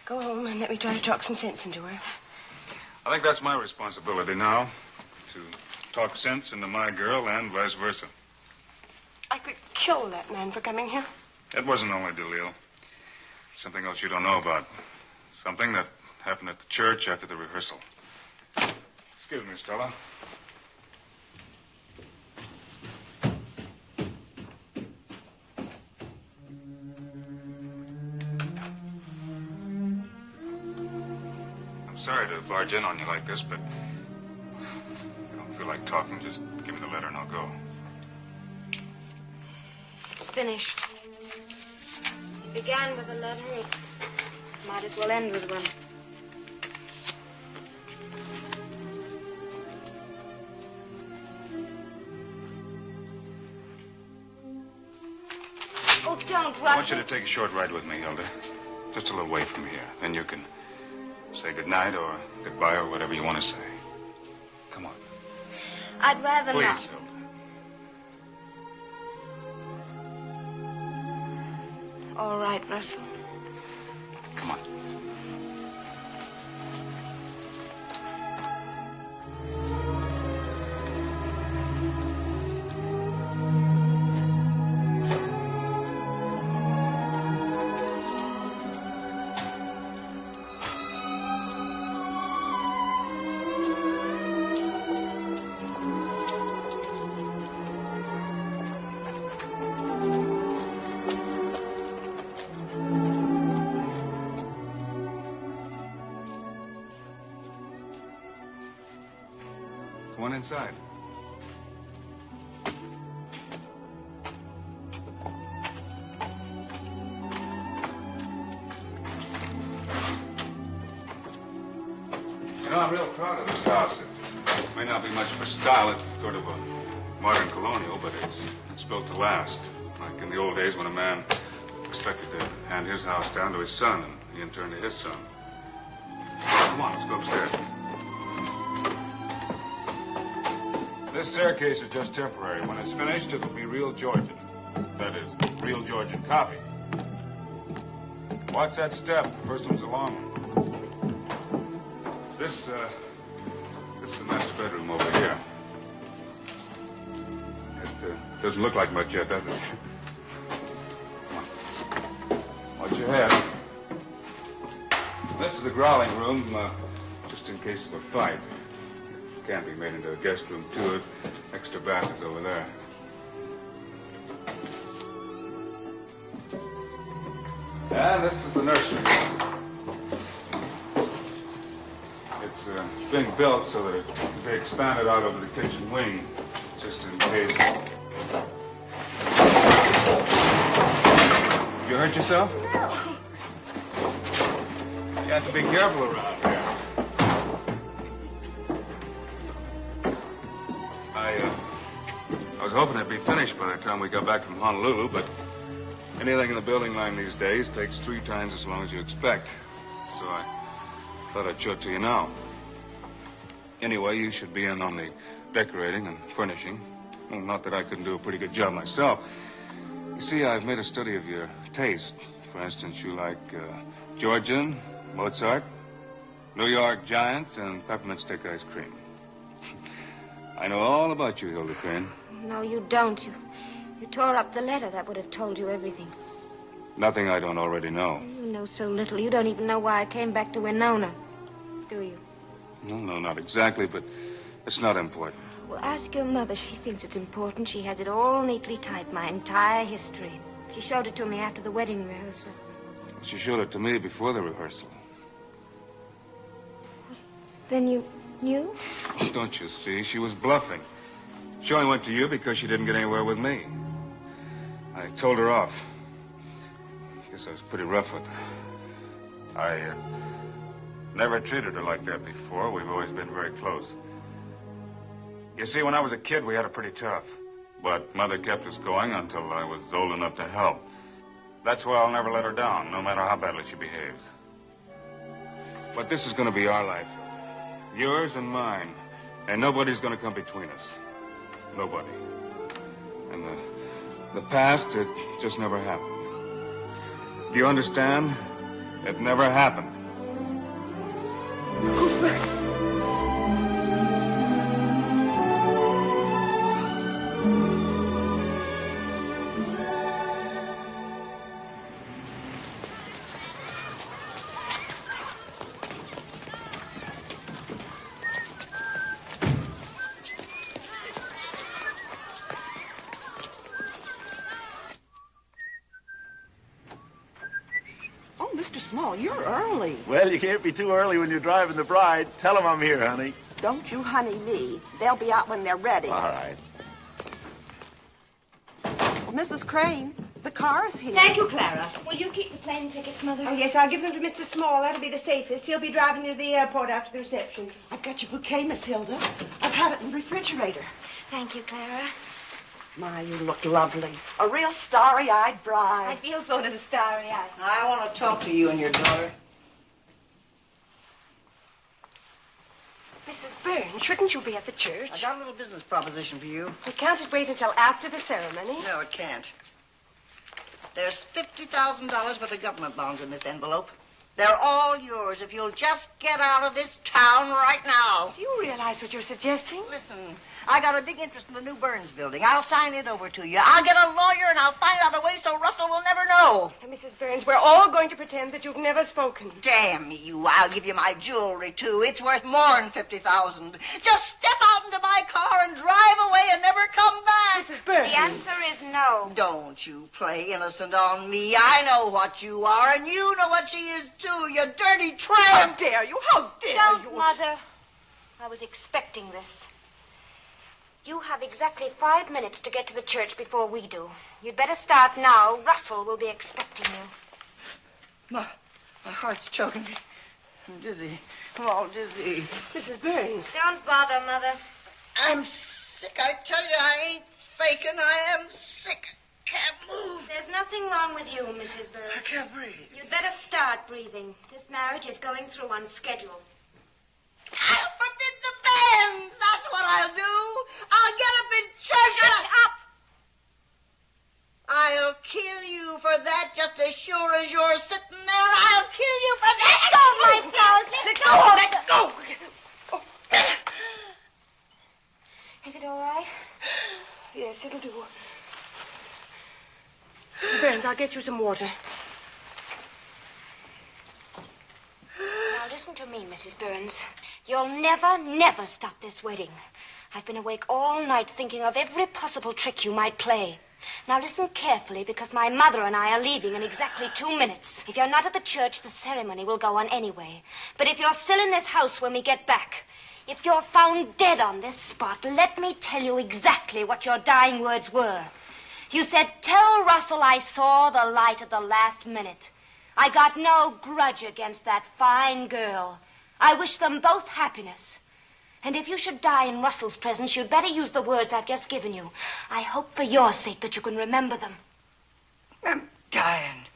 Go home and let me try to talk some sense into her. I think that's my responsibility now, to talk sense into my girl and vice versa. I could kill that man for coming here. It wasn't only DeLille. Something else you don't know about. Something that happened at the church after the rehearsal. Excuse me, Stella. I'm sorry to barge in on you like this, but if you don't feel like talking, just give me the letter and I'll go. It's finished. It began with a letter. It might as well end with one. Oh, don't, Russell. I want you to take a short ride with me, Hilda. Just a little way from here. Then you can say goodnight or goodbye or whatever you want to say. Come on. I'd rather Please, not. Hilda. All right, Russell. Come on. Come on inside. You know, I'm real proud of this house. It may not be much for style. It's sort of a modern colonial, but it's built to last. Like in the old days when a man expected to hand his house down to his son, and he in turn to his son. Come on, let's go upstairs. This staircase is just temporary. When it's finished, it'll be real Georgian. That is, real Georgian copy. Watch that step. The first one's a long one. This is the master bedroom over here. It doesn't look like much yet, does it? Come on. Watch your head. This is the growling room, just in case of a fight. Can't be made into a guest room, too. Extra bath is over there. And this is the nursery. It's being built so that it can be expanded out over the kitchen wing, just in case. You hurt yourself? No. You have to be careful around here. I was hoping it'd be finished by the time we got back from Honolulu, but anything in the building line these days takes 3 times as long as you expect. So I thought I'd show it to you now. Anyway, you should be in on the decorating and furnishing. Well, not that I couldn't do a pretty good job myself. You see, I've made a study of your taste. For instance, you like Georgian, Mozart, New York Giants, and peppermint stick ice cream. I know all about you, Hilda Crane. No, you don't. You tore up the letter. That would have told you everything. Nothing I don't already know. You know so little. You don't even know why I came back to Winona, do you? No, not exactly, but it's not important. Well, ask your mother. She thinks it's important. She has it all neatly typed, my entire history. She showed it to me after the wedding rehearsal. She showed it to me before the rehearsal. Then you knew? Don't you see? She was bluffing. She only went to you because she didn't get anywhere with me. I told her off. I guess I was pretty rough with her. I never treated her like that before. We've always been very close. You see, when I was a kid, we had it pretty tough. But Mother kept us going until I was old enough to help. That's why I'll never let her down, no matter how badly she behaves. But this is going to be our life. Yours and mine. And nobody's going to come between us. Nobody. And the past, it just never happened. Do you understand? It never happened. Mr. Small, you're early. Well, you can't be too early when you're driving the bride. Tell them I'm here, honey. Don't you honey me. They'll be out when they're ready. All right. Well, Mrs. Crane, the car is here. Thank you, Clara. Will you keep the plane tickets, Mother? Oh, yes, I'll give them to Mr. Small. That'll be the safest. He'll be driving you to the airport after the reception. I've got your bouquet, Miss Hilda. I've had it in the refrigerator. Thank you, Clara. My, you look lovely. A real starry-eyed bride. I feel sort of starry-eyed. I want to talk to you and your daughter. Mrs. Byrne, shouldn't you be at the church? I got a little business proposition for you. But can't it wait until after the ceremony? No, it can't. There's $50,000 worth of government bonds in this envelope. They're all yours if you'll just get out of this town right now. Do you realize what you're suggesting? Listen, I got a big interest in the new Burns building. I'll sign it over to you. I'll get a lawyer and I'll find out a way so Russell will never know. And Mrs. Burns, we're all going to pretend that you've never spoken. Damn you. I'll give you my jewelry, too. It's worth more than $50,000. Just step out into my car and drive away and never come back. Mrs. Burns. The answer is no. Don't you play innocent on me. I know what you are, and you know what she is, too. You dirty tramp. How dare you? How dare you? Don't, Mother. I was expecting this. You have exactly 5 minutes to get to the church before we do. You'd better start now. Russell will be expecting you. My heart's choking me. I'm dizzy. I'm all dizzy. Mrs. Burns. Don't bother, Mother. I'm sick. I tell you, I ain't faking. I am sick. Can't move. There's nothing wrong with you, Mrs. Burns. I can't breathe. You'd better start breathing. This marriage is going through on schedule. I'll forbid the bands. That's what I'll do. I'll get up in church. Shut up! I'll kill you for that just as sure as you're sitting there. I'll kill you for that. Let go of my flowers. Let go. Let go. Is it all right? Yes, it'll do. Mrs. Burns, I'll get you some water. Now listen to me, Mrs. Burns. You'll never, never stop this wedding. I've been awake all night thinking of every possible trick you might play. Now listen carefully, because my mother and I are leaving in exactly 2 minutes. If you're not at the church, the ceremony will go on anyway. But if you're still in this house when we get back, if you're found dead on this spot, let me tell you exactly what your dying words were. You said, "Tell Russell I saw the light at the last minute. I got no grudge against that fine girl. I wish them both happiness. And if you should die in Russell's presence, you'd better use the words I've just given you. I hope for your sake that you can remember them." I'm dying.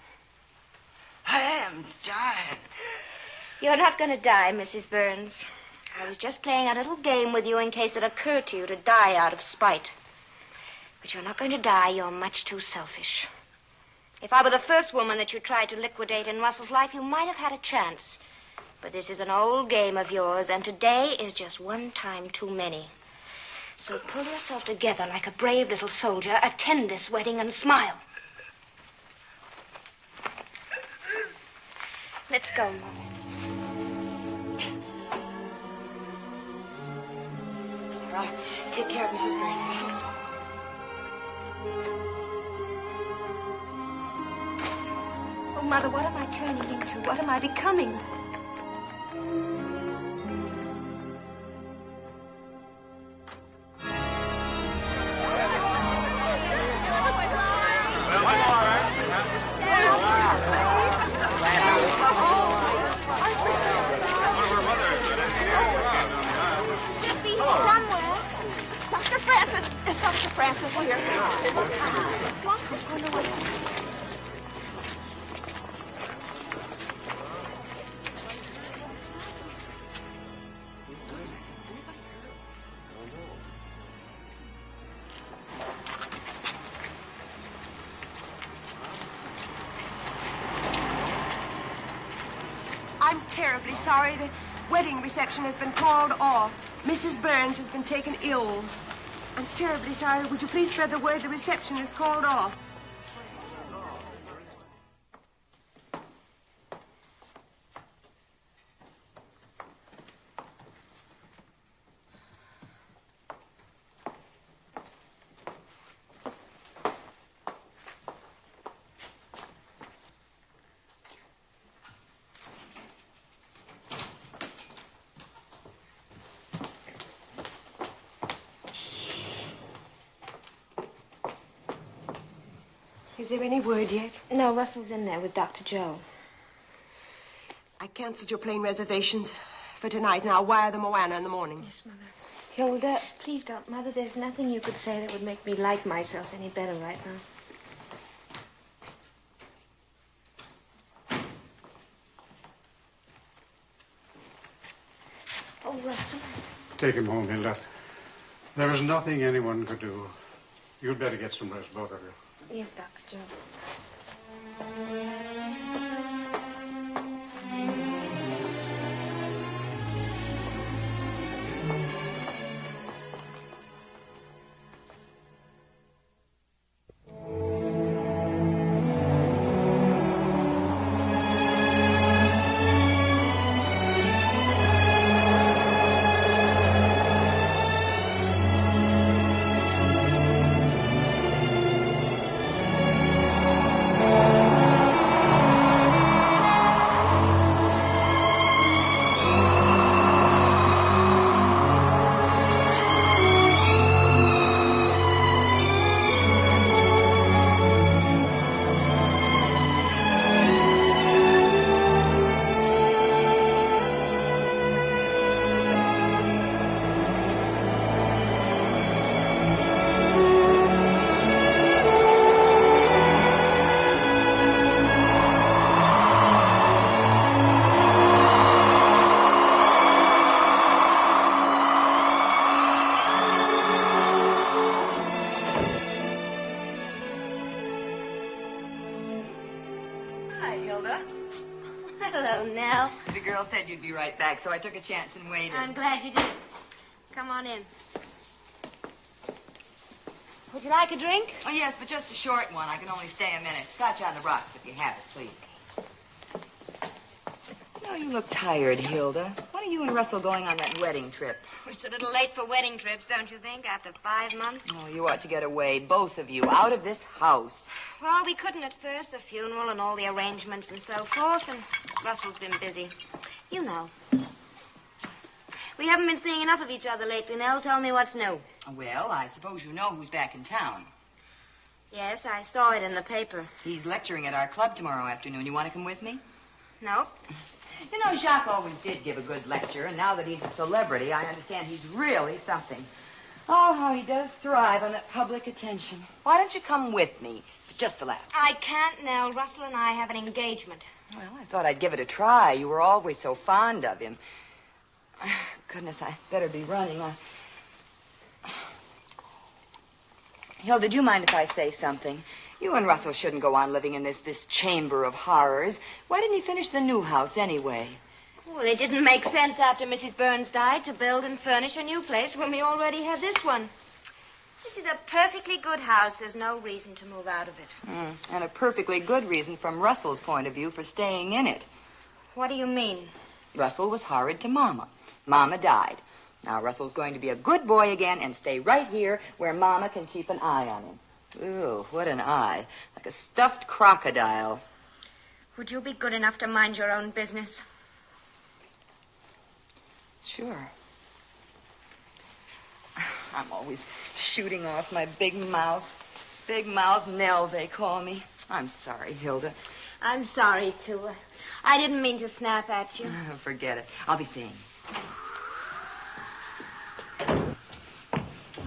I am dying. You're not going to die, Mrs. Burns. I was just playing a little game with you in case it occurred to you to die out of spite. But you're not going to die. You're much too selfish. If I were the first woman that you tried to liquidate in Russell's life, you might have had a chance. But this is an old game of yours, and today is just one time too many. So pull yourself together like a brave little soldier, attend this wedding, and smile. Let's go, Mother. All right. Take care of Mrs. Burns. Oh, Mother, what am I turning into? What am I becoming? Dr. Francis here. terribly sorry. The wedding reception has been called off. Mrs. Burns has been taken ill. I'm terribly sorry. Would you please spread the word the reception is called off? Is there any word yet? No, Russell's in there with Dr. Joe. I canceled your plane reservations for tonight, and I'll wire the Moana in the morning. Yes, Mother. Hilda, please don't, Mother. There's nothing you could say that would make me like myself any better right now. Oh, Russell. Take him home, Hilda. There is nothing anyone could do. You'd better get some rest, both of you. Yes, Dr. Joe. Said you'd be right back, so I took a chance and waited. I'm glad you did. Come on in. Would you like a drink? Oh, yes, but just a short one. I can only stay a minute. Scotch on the rocks if you have it, please. You know, you look tired, Hilda. When are you and Russell going on that wedding trip? It's a little late for wedding trips, don't you think, after 5 months? Oh, you ought to get away, both of you, out of this house. Well, we couldn't at first, the funeral and all the arrangements and so forth, and Russell's been busy. You know. We haven't been seeing enough of each other lately. Nell, tell me what's new. Well, I suppose you know who's back in town. Yes, I saw it in the paper. He's lecturing at our club tomorrow afternoon. You want to come with me? No. You know, Jacques always did give a good lecture, and now that he's a celebrity, I understand he's really something. Oh, how he does thrive on that public attention. Why don't you come with me, just to laugh? I can't, Nell. Russell and I have an engagement. Well, I thought I'd give it a try. You were always so fond of him. Goodness, I better be running. Hilda, do you mind if I say something? You and Russell shouldn't go on living in this chamber of horrors. Why didn't he finish the new house anyway? Well, it didn't make sense after Mrs. Burns died to build and furnish a new place when we already had this one. This is a perfectly good house. There's no reason to move out of it. And a perfectly good reason from Russell's point of view for staying in it. What do you mean? Russell was horrid to Mama. Mama died. Now Russell's going to be a good boy again and stay right here where Mama can keep an eye on him. Ooh, what an eye. Like a stuffed crocodile. Would you be good enough to mind your own business? Sure. I'm always shooting off my big mouth. Big mouth Nell, they call me. I'm sorry, Hilda. I'm sorry, too. I didn't mean to snap at you. Forget it. I'll be seeing you.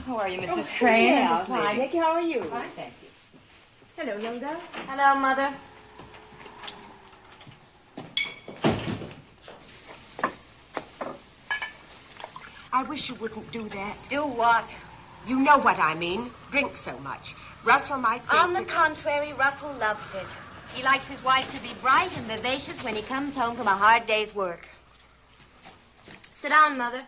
How are you, Mrs. Crane? Yes, fine. Nicky, how are you? Fine, thank you. Hello, Hilda. Hello, Mother. I wish you wouldn't do that. Do what? You know what I mean. Drink so much. Russell might think On the contrary, Russell loves it. He likes his wife to be bright and vivacious when he comes home from a hard day's work. Sit down, Mother.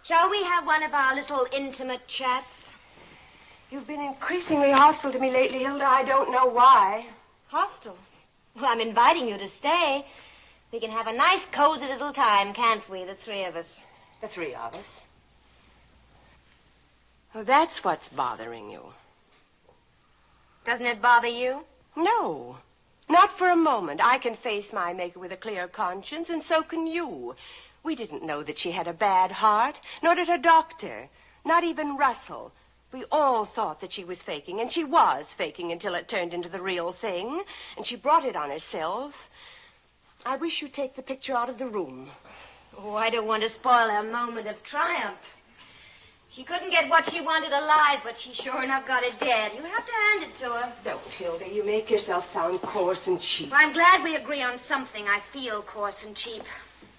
Shall we have one of our little intimate chats? You've been increasingly hostile to me lately, Hilda. I don't know why. Hostile? Well, I'm inviting you to stay. We can have a nice, cozy little time, can't we, the three of us? The three of us. Oh, that's what's bothering you. Doesn't it bother you? No. Not for a moment. I can face my maker with a clear conscience, and so can you. We didn't know that she had a bad heart, nor did her doctor, not even Russell. We all thought that she was faking, and she was faking until it turned into the real thing, and she brought it on herself. I wish you'd take the picture out of the room. Oh, I don't want to spoil her moment of triumph. She couldn't get what she wanted alive, but she sure enough got it dead. You have to hand it to her. Don't, Hilda. You make yourself sound coarse and cheap. Well, I'm glad we agree on something. I feel coarse and cheap.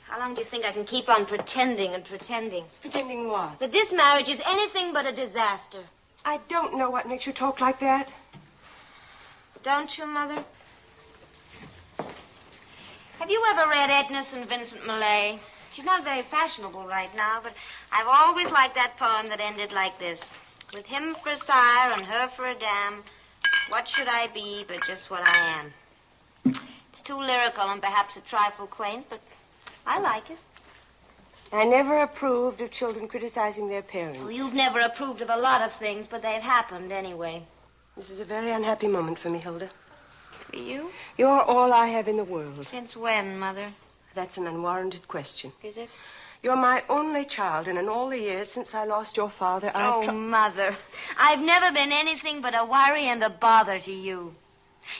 How long do you think I can keep on pretending and pretending? Pretending what? That this marriage is anything but a disaster. I don't know what makes you talk like that. Don't you, Mother? Have you ever read Edna and Vincent Millay? She's not very fashionable right now, but I've always liked that poem that ended like this. With him for a sire and her for a dam, what should I be but just what I am? It's too lyrical and perhaps a trifle quaint, but I like it. I never approved of children criticizing their parents. Well, you've never approved of a lot of things, but they've happened anyway. This is a very unhappy moment for me, Hilda. For you? You're all I have in the world. Since when, Mother? That's an unwarranted question. Is it? You're my only child, and in all the years since I lost your father, I've Mother, I've never been anything but a worry and a bother to you.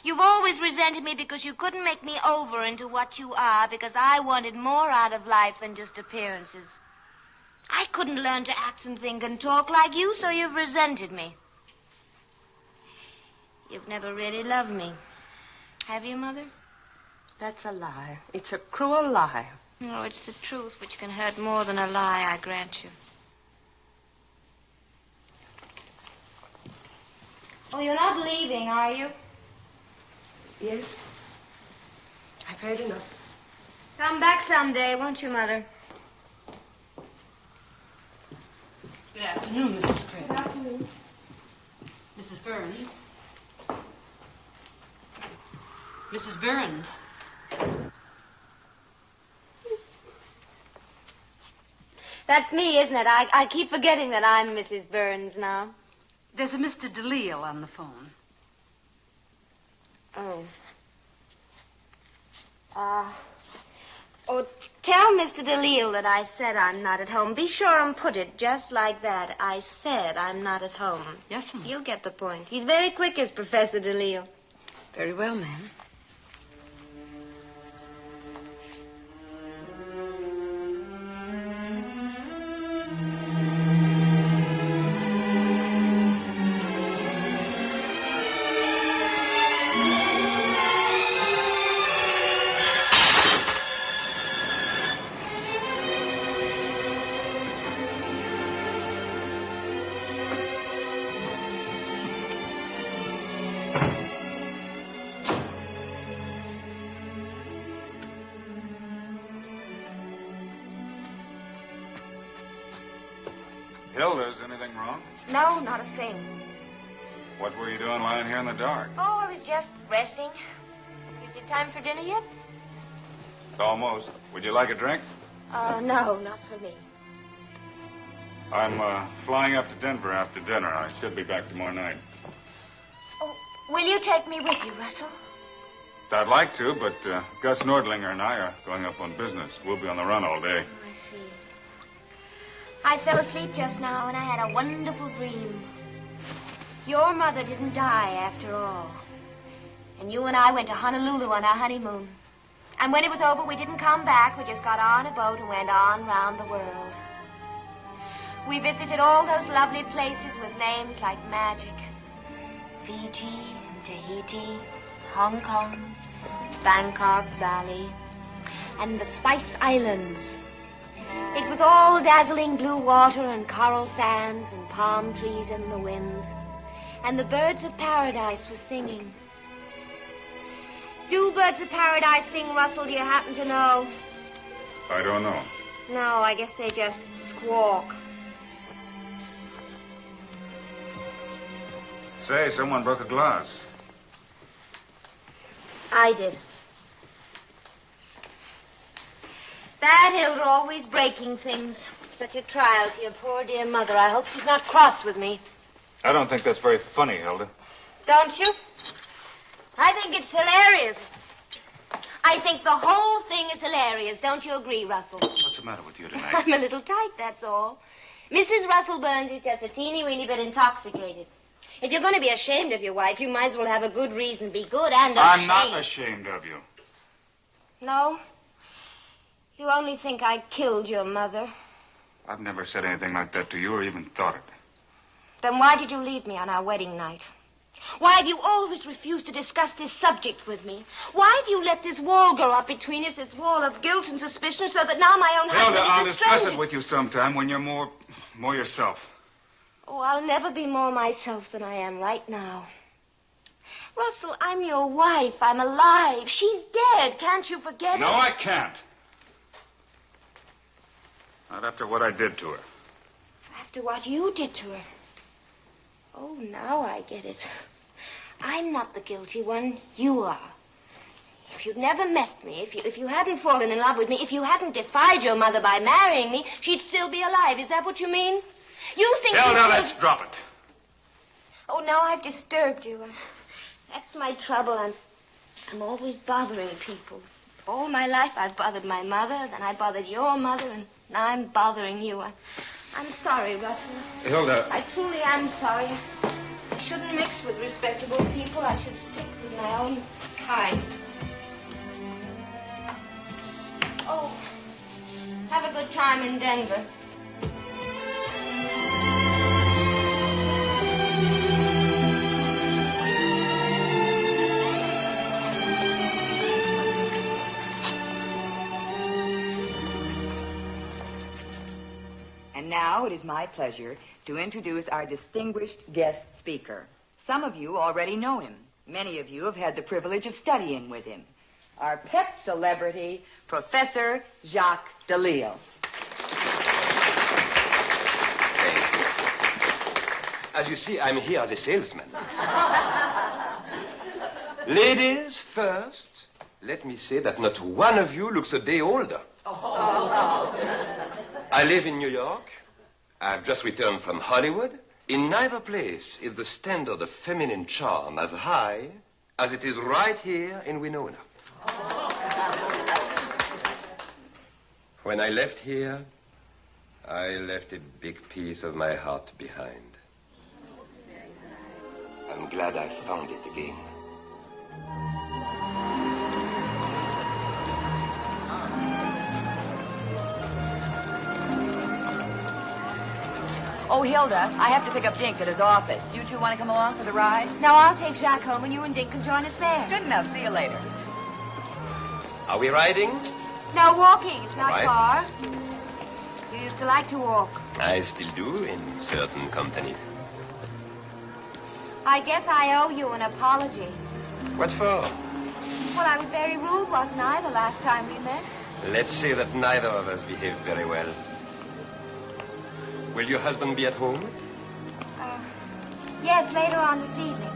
You've always resented me because you couldn't make me over into what you are, because I wanted more out of life than just appearances. I couldn't learn to act and think and talk like you, so you've resented me. You've never really loved me. Have you, Mother? That's a lie. It's a cruel lie. No, it's the truth, which can hurt more than a lie, I grant you. Oh, you're not leaving, are you? Yes. I've heard enough. Come back someday, won't you, Mother? Good afternoon, Mrs. Crane. Good afternoon. Mrs. Burns. Mrs. Burns. That's me, isn't it? I keep forgetting that I'm Mrs. Burns now. There's a Mr. DeLille on the phone. Oh. Tell Mr. DeLille that I said I'm not at home. Be sure and put it just like that. I said I'm not at home. Yes, ma'am. He'll get the point. He's very quick, is Professor DeLille. Very well, ma'am. Hilda, is anything wrong? No, not a thing. What were you doing lying here in the dark? Oh, I was just resting. Is it time for dinner yet? Almost. Would you like a drink? No, not for me. I'm flying up to Denver after dinner. I should be back tomorrow night. Oh, will you take me with you, Russell? I'd like to, but Gus Nordlinger and I are going up on business. We'll be on the run all day. I see. I fell asleep just now, and I had a wonderful dream. Your mother didn't die after all. And you and I went to Honolulu on our honeymoon. And when it was over, we didn't come back. We just got on a boat and went on round the world. We visited all those lovely places with names like magic. Fiji and Tahiti, Hong Kong, Bangkok, Bali, and the Spice Islands. It was all dazzling blue water and coral sands and palm trees in the wind. And the birds of paradise were singing. Do birds of paradise sing, Russell? Do you happen to know? I don't know. No, I guess they just squawk. Say, someone broke a glass. I did. Bad Hilda, always breaking things. Such a trial to your poor dear mother. I hope she's not cross with me. I don't think that's very funny, Hilda. Don't you? I think it's hilarious. I think the whole thing is hilarious. Don't you agree, Russell? What's the matter with you tonight? I'm a little tight, that's all. Mrs. Russell Burns is just a teeny-weeny bit intoxicated. If you're going to be ashamed of your wife, you might as well have a good reason. Be good and ashamed. I'm not ashamed of you. No? You only think I killed your mother. I've never said anything like that to you or even thought it. Then why did you leave me on our wedding night? Why have you always refused to discuss this subject with me? Why have you let this wall grow up between us, this wall of guilt and suspicion, so that now my own husband Hilda, I'll is a discuss stranger? it with you sometime when you're more yourself. Oh, I'll never be more myself than I am right now. Russell, I'm your wife. I'm alive. She's dead. Can't you forget it? No, I can't. Not after what I did to her. After what you did to her. Oh, now I get it. I'm not the guilty one. You are. If you'd never met me, if you hadn't fallen in love with me, if you hadn't defied your mother by marrying me, she'd still be alive. Is that what you mean? You think... Hilda, let's drop it. Oh, now I've disturbed you. That's my trouble. I'm always bothering people. All my life I've bothered my mother, then I bothered your mother, and now I'm bothering you. I'm sorry, Russell. Hilda. I truly am sorry. I shouldn't mix with respectable people. I should stick with my own kind. Oh, have a good time in Denver. And now it is my pleasure to introduce our distinguished guest speaker. Some of you already know him. Many of you have had the privilege of studying with him. Our pet celebrity, Professor Jacques Delisle. As you see, I'm here as a salesman. Ladies first, let me say that not one of you looks a day older. I live in New York. I've just returned from Hollywood. In neither place is the standard of feminine charm as high as it is right here in Winona. When I left here, I left a big piece of my heart behind. I'm glad I found it again. Oh, Hilda, I have to pick up Dink at his office. You two want to come along for the ride? No, I'll take Jacques home, and you and Dink can join us there. Good enough. See you later. Are we riding? No, walking. It's not Right. far. You used to like to walk. I still do in certain company. I guess I owe you an apology. What for? Well, I was very rude, wasn't I, the last time we met? Let's say that neither of us behaved very well. Will your husband be at home? Yes, later on this evening.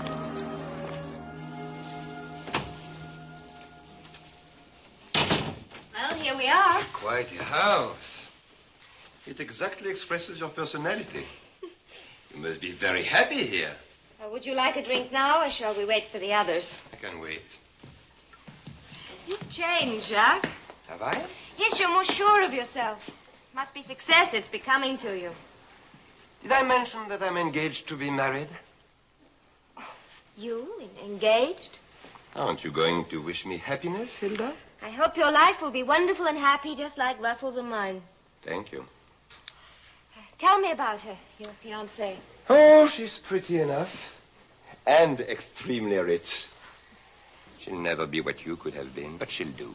Well, here we are. Quite a house. It exactly expresses your personality. You must be very happy here. Would you like a drink now, or shall we wait for the others? I can wait. You've changed, Jacques. Have I? Yes, you're more sure of yourself. Must be success. It's becoming to you. Did I mention that I'm engaged to be married? You engaged? Aren't you going to wish me happiness, Hilda? I hope your life will be wonderful and happy, just like Russell's and mine. Thank you. Tell me about her, your fiancée. Oh, she's pretty enough. And extremely rich. She'll never be what you could have been, but she'll do.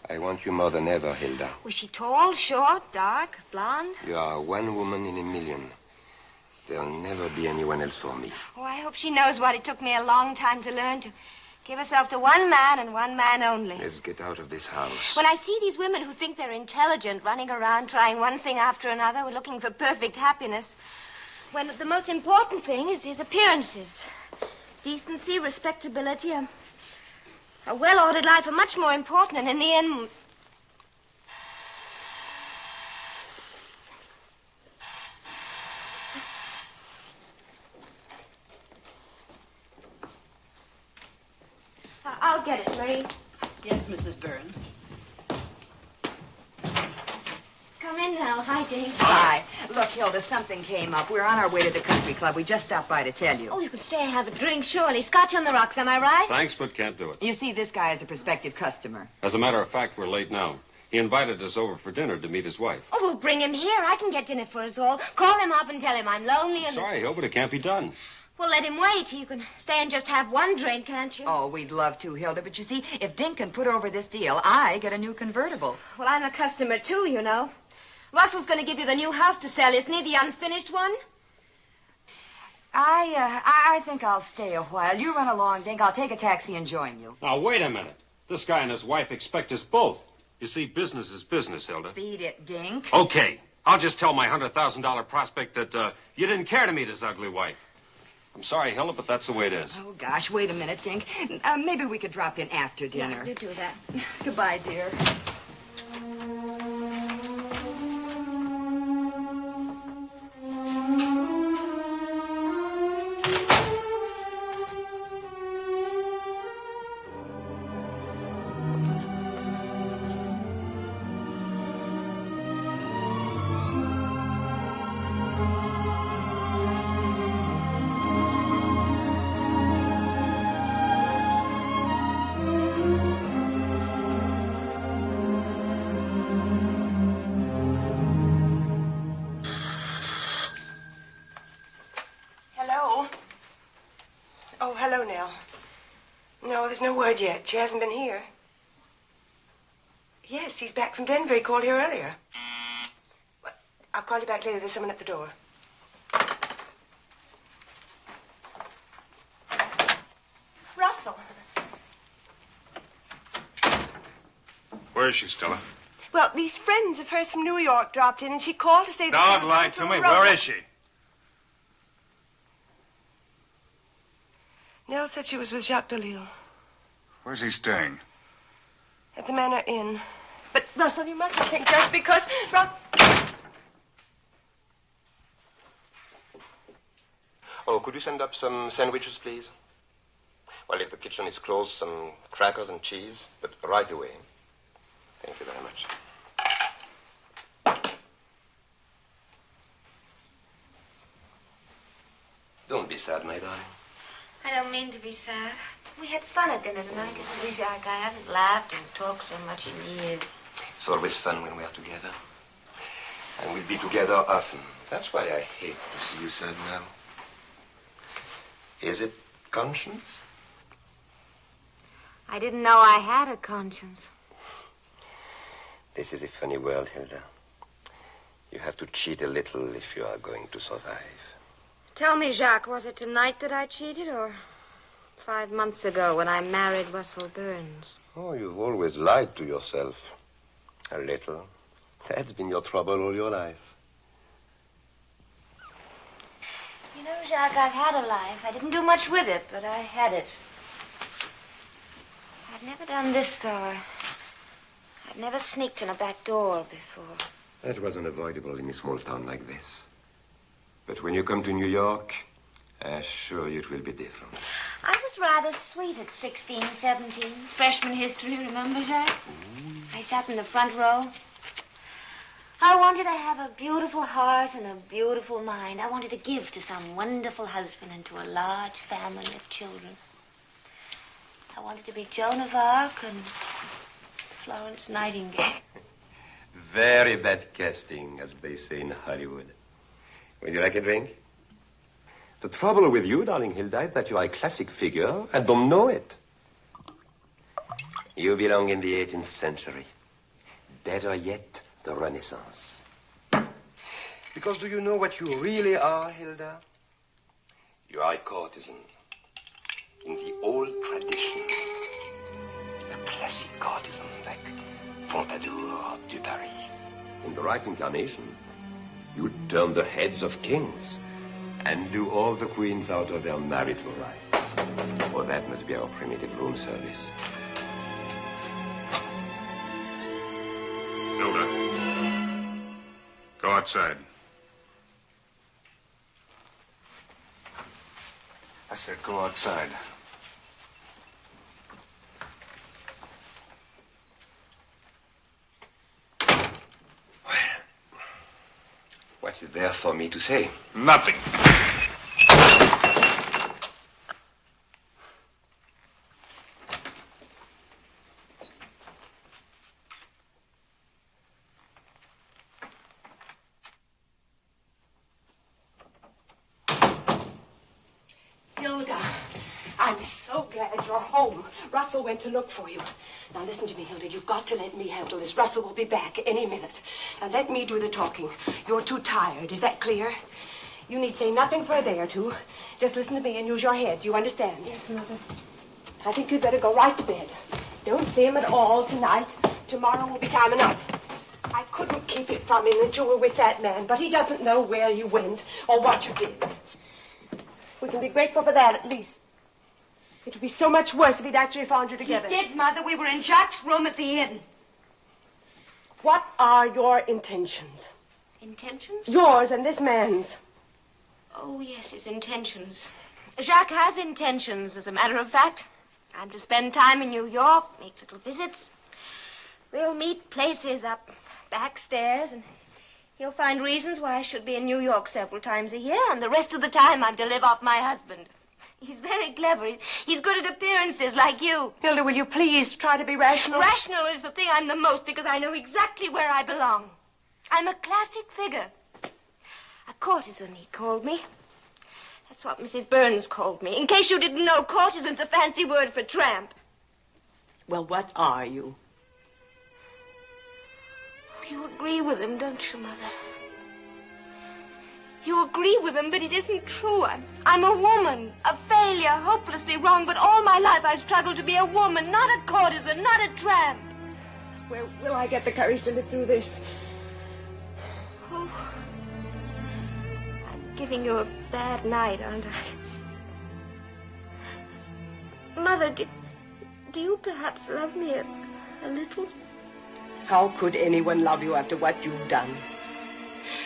I want you more than ever, Hilda. Was she tall, short, dark, blonde? You are one woman in a million. There'll never be anyone else for me. Oh, I hope she knows what it took me a long time to learn to Give herself to one man and one man only. Let's get out of this house. When I see these women who think they're intelligent running around trying one thing after another, looking for perfect happiness, when the most important thing is appearances. Decency, respectability, a well-ordered life are much more important, and in the end... I'll get it, Marie. Yes, Mrs. Burns. Come in now. Hi, Dave. Hi. Look, Hilda, something came up. We're on our way to the country club. We just stopped by to tell you. Oh, you could stay and have a drink, surely. Scotch on the rocks, am I right? Thanks, but can't do it. You see, this guy is a prospective customer. As a matter of fact, we're late now. He invited us over for dinner to meet his wife. Oh, well, bring him here. I can get dinner for us all. Call him up and tell him I'm lonely and... Sorry, Hill, but it can't be done. Well, let him wait. You can stay and just have one drink, can't you? Oh, we'd love to, Hilda. But you see, if Dink can put over this deal, I get a new convertible. Well, I'm a customer, too, you know. Russell's going to give you the new house to sell, isn't he? The unfinished one? I think I'll stay a while. You run along, Dink. I'll take a taxi and join you. Now, wait a minute. This guy and his wife expect us both. You see, business is business, Hilda. Beat it, Dink. Okay. I'll just tell my $100,000 prospect that you didn't care to meet his ugly wife. I'm sorry, Hilda, but that's the way it is. Oh, gosh, wait a minute, Dink. Maybe we could drop in after dinner. Yeah, you do that. Goodbye, dear. Hello, Nell. No, there's no word yet. She hasn't been here. Yes, he's back from Denver. He called here earlier. Well, I'll call you back later. There's someone at the door. Russell. Where is she, Stella? Well, these friends of hers from New York dropped in, and she called to say that... Don't lie to me. Where is she? Nell said she was with Jacques Delisle. Where's he staying? At the Manor Inn. But, Russell, you mustn't think just because... Oh, could you send up some sandwiches, please? Well, if the kitchen is closed, some crackers and cheese, but right away. Thank you very much. Don't be sad, my darling. I don't mean to be sad. We had fun at dinner tonight, didn't we, Jacques? I haven't laughed and talked so much in years. It's always fun when we're together. And we'll be together often. That's why I hate to see you sad now. Is it conscience? I didn't know I had a conscience. This is a funny world, Hilda. You have to cheat a little if you are going to survive. Tell me, Jacques, was it tonight that I cheated, or 5 months ago when I married Russell Burns? Oh, you've always lied to yourself. A little. That's been your trouble all your life. You know, Jacques, I've had a life. I didn't do much with it, but I had it. I've never done this, though. I've never sneaked in a back door before. That was unavoidable in a small town like this. But when you come to New York, I assure you it will be different. I was rather sweet at 16, 17. Freshman history, remember, Jacques? I sat in the front row. I wanted to have a beautiful heart and a beautiful mind. I wanted to give to some wonderful husband and to a large family of children. I wanted to be Joan of Arc and Florence Nightingale. Very bad casting, as they say in Hollywood. Would you like a drink? The trouble with you, darling Hilda, is that you are a classic figure and don't know it. You belong in the 18th century. Better yet, the Renaissance. Because do you know what you really are, Hilda? You are a courtesan. in the old tradition. A classic courtesan like Pompadour, Dubarry. In the right incarnation, you turn the heads of kings and do all the queens out of their marital rights. Oh, that must be our primitive room service. Hilda, go outside. I said go outside. What is there for me to say? Nothing. Hilda, I'm so glad you're home. Russell went to look for you. Now listen to me, Hilda. You've got to let me handle this. Russell will be back any minute. Now let me do the talking. You're too tired. Is that clear? You need say nothing for a day or two. Just listen to me and use your head. Do you understand? Yes, Mother. I think you'd better go right to bed. Don't see him at all tonight. Tomorrow will be time enough. I couldn't keep it from him that you were with that man, but he doesn't know where you went or what you did. We can be grateful for that, at least. It would be so much worse if he'd actually found you together. He did, Mother. We were in Jacques' room at the inn. What are your intentions? Intentions? Yours and this man's. Oh, yes, his intentions. Jacques has intentions, as a matter of fact. I'm to spend time in New York, make little visits. We'll meet places up backstairs, and he'll find reasons why I should be in New York several times a year, and the rest of the time I'm to live off my husband. He's very clever. He's good at appearances, like you. Hilda, will you please try to be rational? Rational is the thing I'm the most, because I know exactly where I belong. I'm a classic figure. A courtesan, he called me. That's what Mrs. Burns called me. In case you didn't know, courtesan's a fancy word for tramp. Well, what are you? Oh, you agree with him, don't you, Mother? You agree with him, but it isn't true. I'm a woman, a failure, hopelessly wrong, but all my life I've struggled to be a woman, not a courtesan, not a tramp. Where will I get the courage to live through this? Oh, I'm giving you a bad night, aren't I? Mother, do you perhaps love me a little? How could anyone love you after what you've done?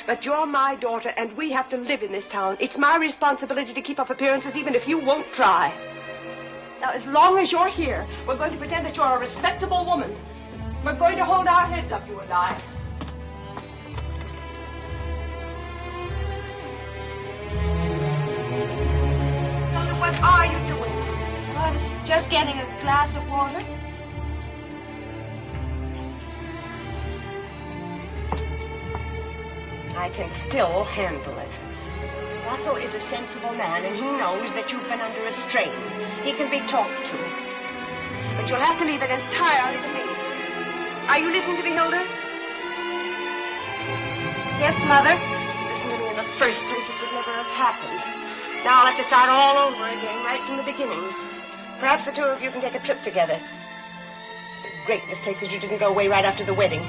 But you're my daughter, and we have to live in this town. It's my responsibility to keep up appearances, even if you won't try. Now, as long as you're here, we're going to pretend that you're a respectable woman. We're going to hold our heads up, you and I. Hilda, what are you doing? I was just getting a glass of water. I can still handle it. Russell is a sensible man, and he knows that you've been under a strain. He can be talked to. But you'll have to leave it entirely to me. Are you listening to me, Hilda? Yes, Mother. Listen to me. In the first place, this would never have happened. Now I'll have to start all over again, right from the beginning. Perhaps the two of you can take a trip together. It's a great mistake that you didn't go away right after the wedding.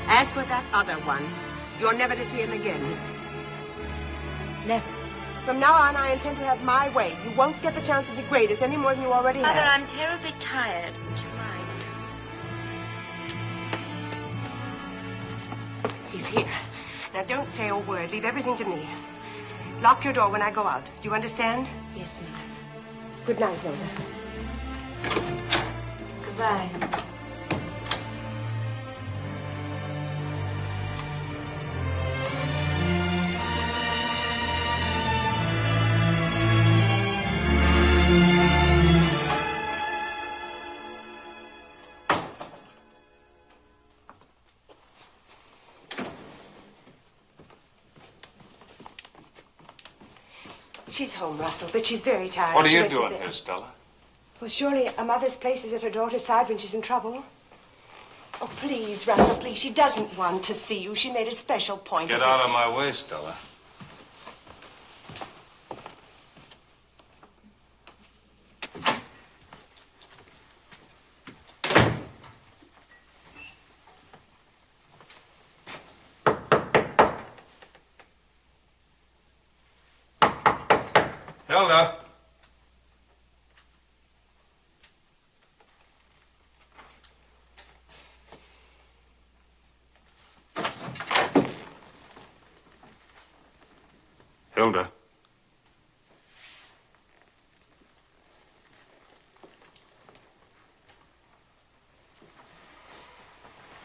As for that other one, you're never to see him again. Never. From now on, I intend to have my way. You won't get the chance to degrade us any more than you already have. Mother, I'm terribly tired. Would you mind? He's here. Now, don't say a word. Leave everything to me. Lock your door when I go out. Do you understand? Yes, Mother. Good night, Hilda. Goodbye. She's home, Russell, but she's very tired. What are She you went to doing bed. here, Stella? Well, surely a mother's place is at her daughter's side when she's in trouble. Oh, please, Russell, please. She doesn't want to see you. She made a special point Get of it. out of my way, Stella. Hilda. Hilda.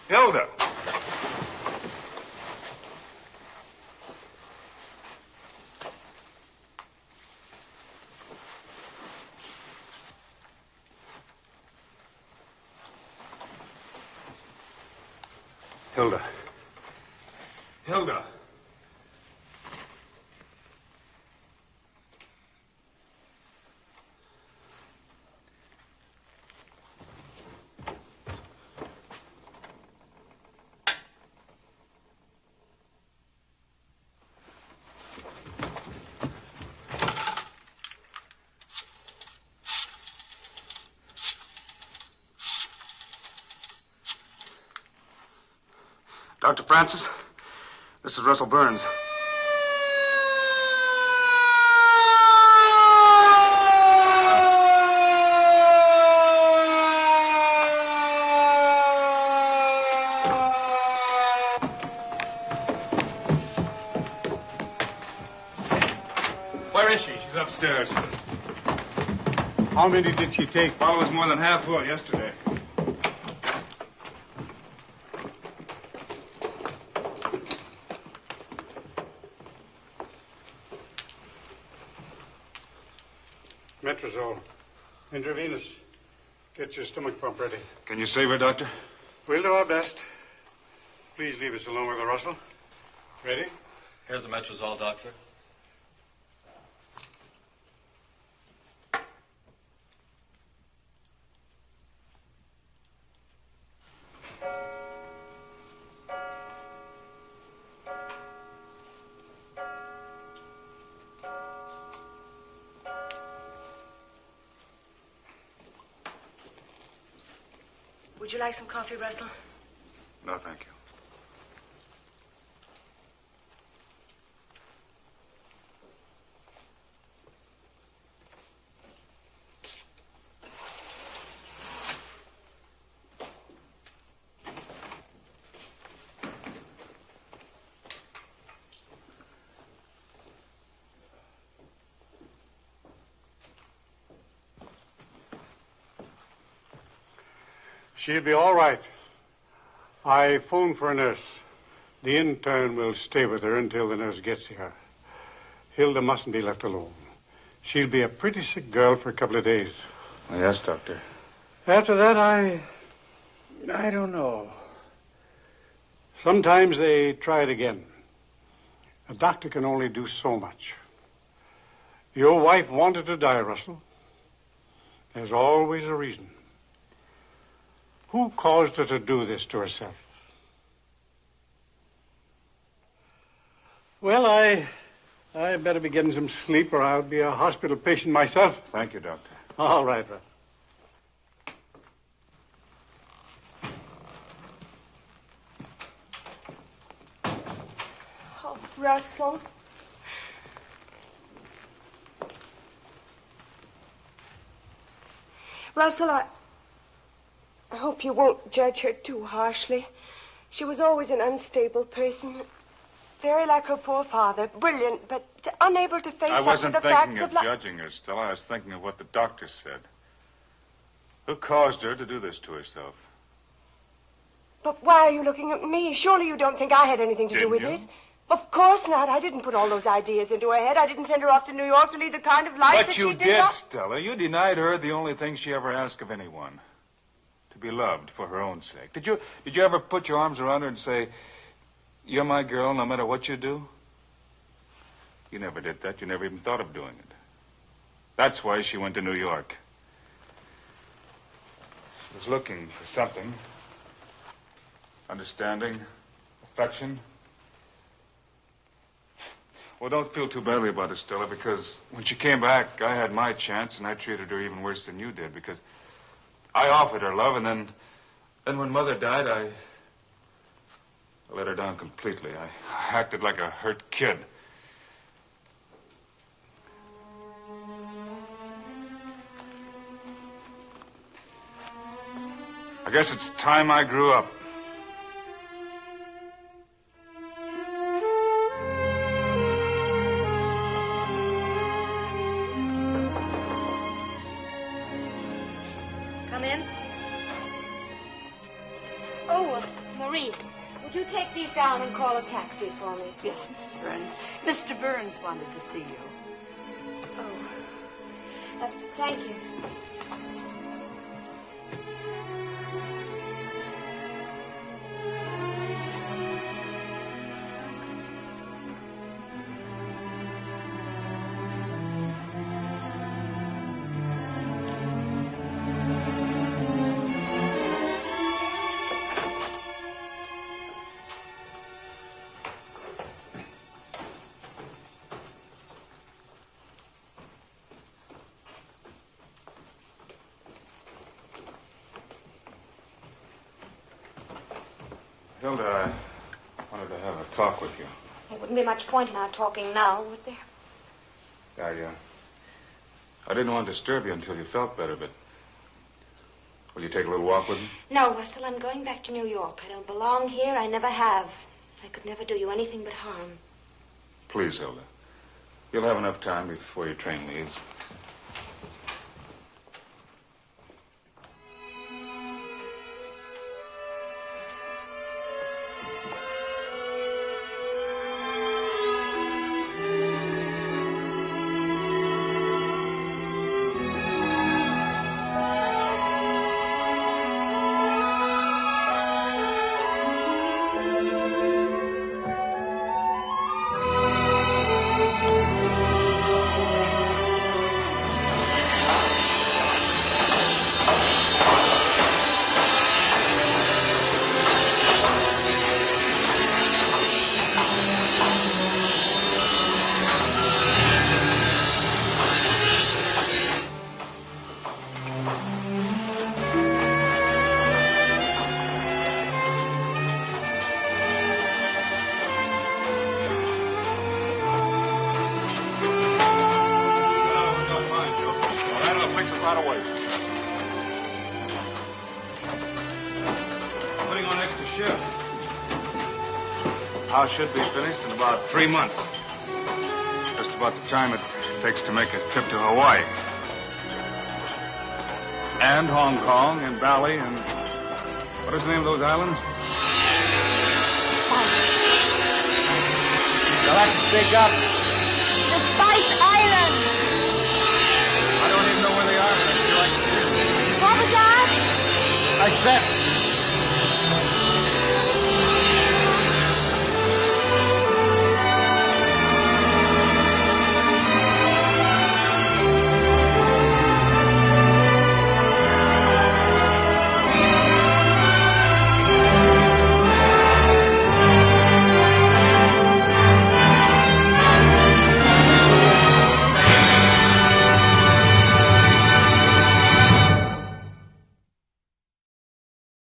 Hilda. Hilda. Hilda. Dr. Francis, this is Russell Burns. Where is she? She's upstairs. How many did she take? Bottle was more than half full yesterday. Metrazole. Intravenous. Get your stomach pump ready. Can you save her, Doctor? We'll do our best. Please leave us alone with her, Russell. Ready? Here's the Metrazole, Doctor. Would you like some coffee, Russell? No, thank you. She'll be all right. I phoned for a nurse. The intern will stay with her until the nurse gets here. Hilda mustn't be left alone. She'll be a pretty sick girl for a couple of days. Yes, Doctor. After that, I don't know. Sometimes they try it again. A doctor can only do so much. Your wife wanted to die, Russell. There's always a reason. Who caused her to do this to herself? Well, I better be getting some sleep or I'll be a hospital patient myself. Thank you, Doctor. All right, Russ. Oh, Russell. Russell, I hope you won't judge her too harshly. She was always an unstable person. Very like her poor father. Brilliant, but unable to face I up wasn't to the thinking facts of of life. judging her, Stella. I was thinking of what the doctor said. Who caused her to do this to herself? But why are you looking at me? Surely you don't think I had anything to do Didn't with you? it? Of course not. I didn't put all those ideas into her head. I didn't send her off to New York to lead the kind of life But that you she did did, not. Stella. You denied her the only thing she ever asked of anyone. To be loved for her own sake. Did you ever put your arms around her and say, "You're my girl no matter what you do"? You never did that. You never even thought of doing it. That's why she went to New York. She was looking for something. Understanding, affection. Well, don't feel too badly about it, Stella, because when she came back, I had my chance, and I treated her even worse than you did, because I offered her love, and then when Mother died, I let her down completely. I acted like a hurt kid. I guess it's time I grew up. Come in. Oh, Marie, would you take these down and call a taxi for me? Yes, Mrs. Burns. Mr. Burns wanted to see you. Oh. Thank you. Hilda, I wanted to have a talk with you. There wouldn't be much point in our talking now, would there? I didn't want to disturb you until you felt better, but will you take a little walk with me? No, Russell, I'm going back to New York. I don't belong here. I never have. I could never do you anything but harm. Please, Hilda. You'll have enough time before your train leaves. House should be finished in about 3 months. Just about the time it takes to make a trip to Hawaii. And Hong Kong and Bali and... what is the name of those islands? You'll have to speak up. The Spice Islands! I don't even know where they are, but I'd like to see them. What was that? I said...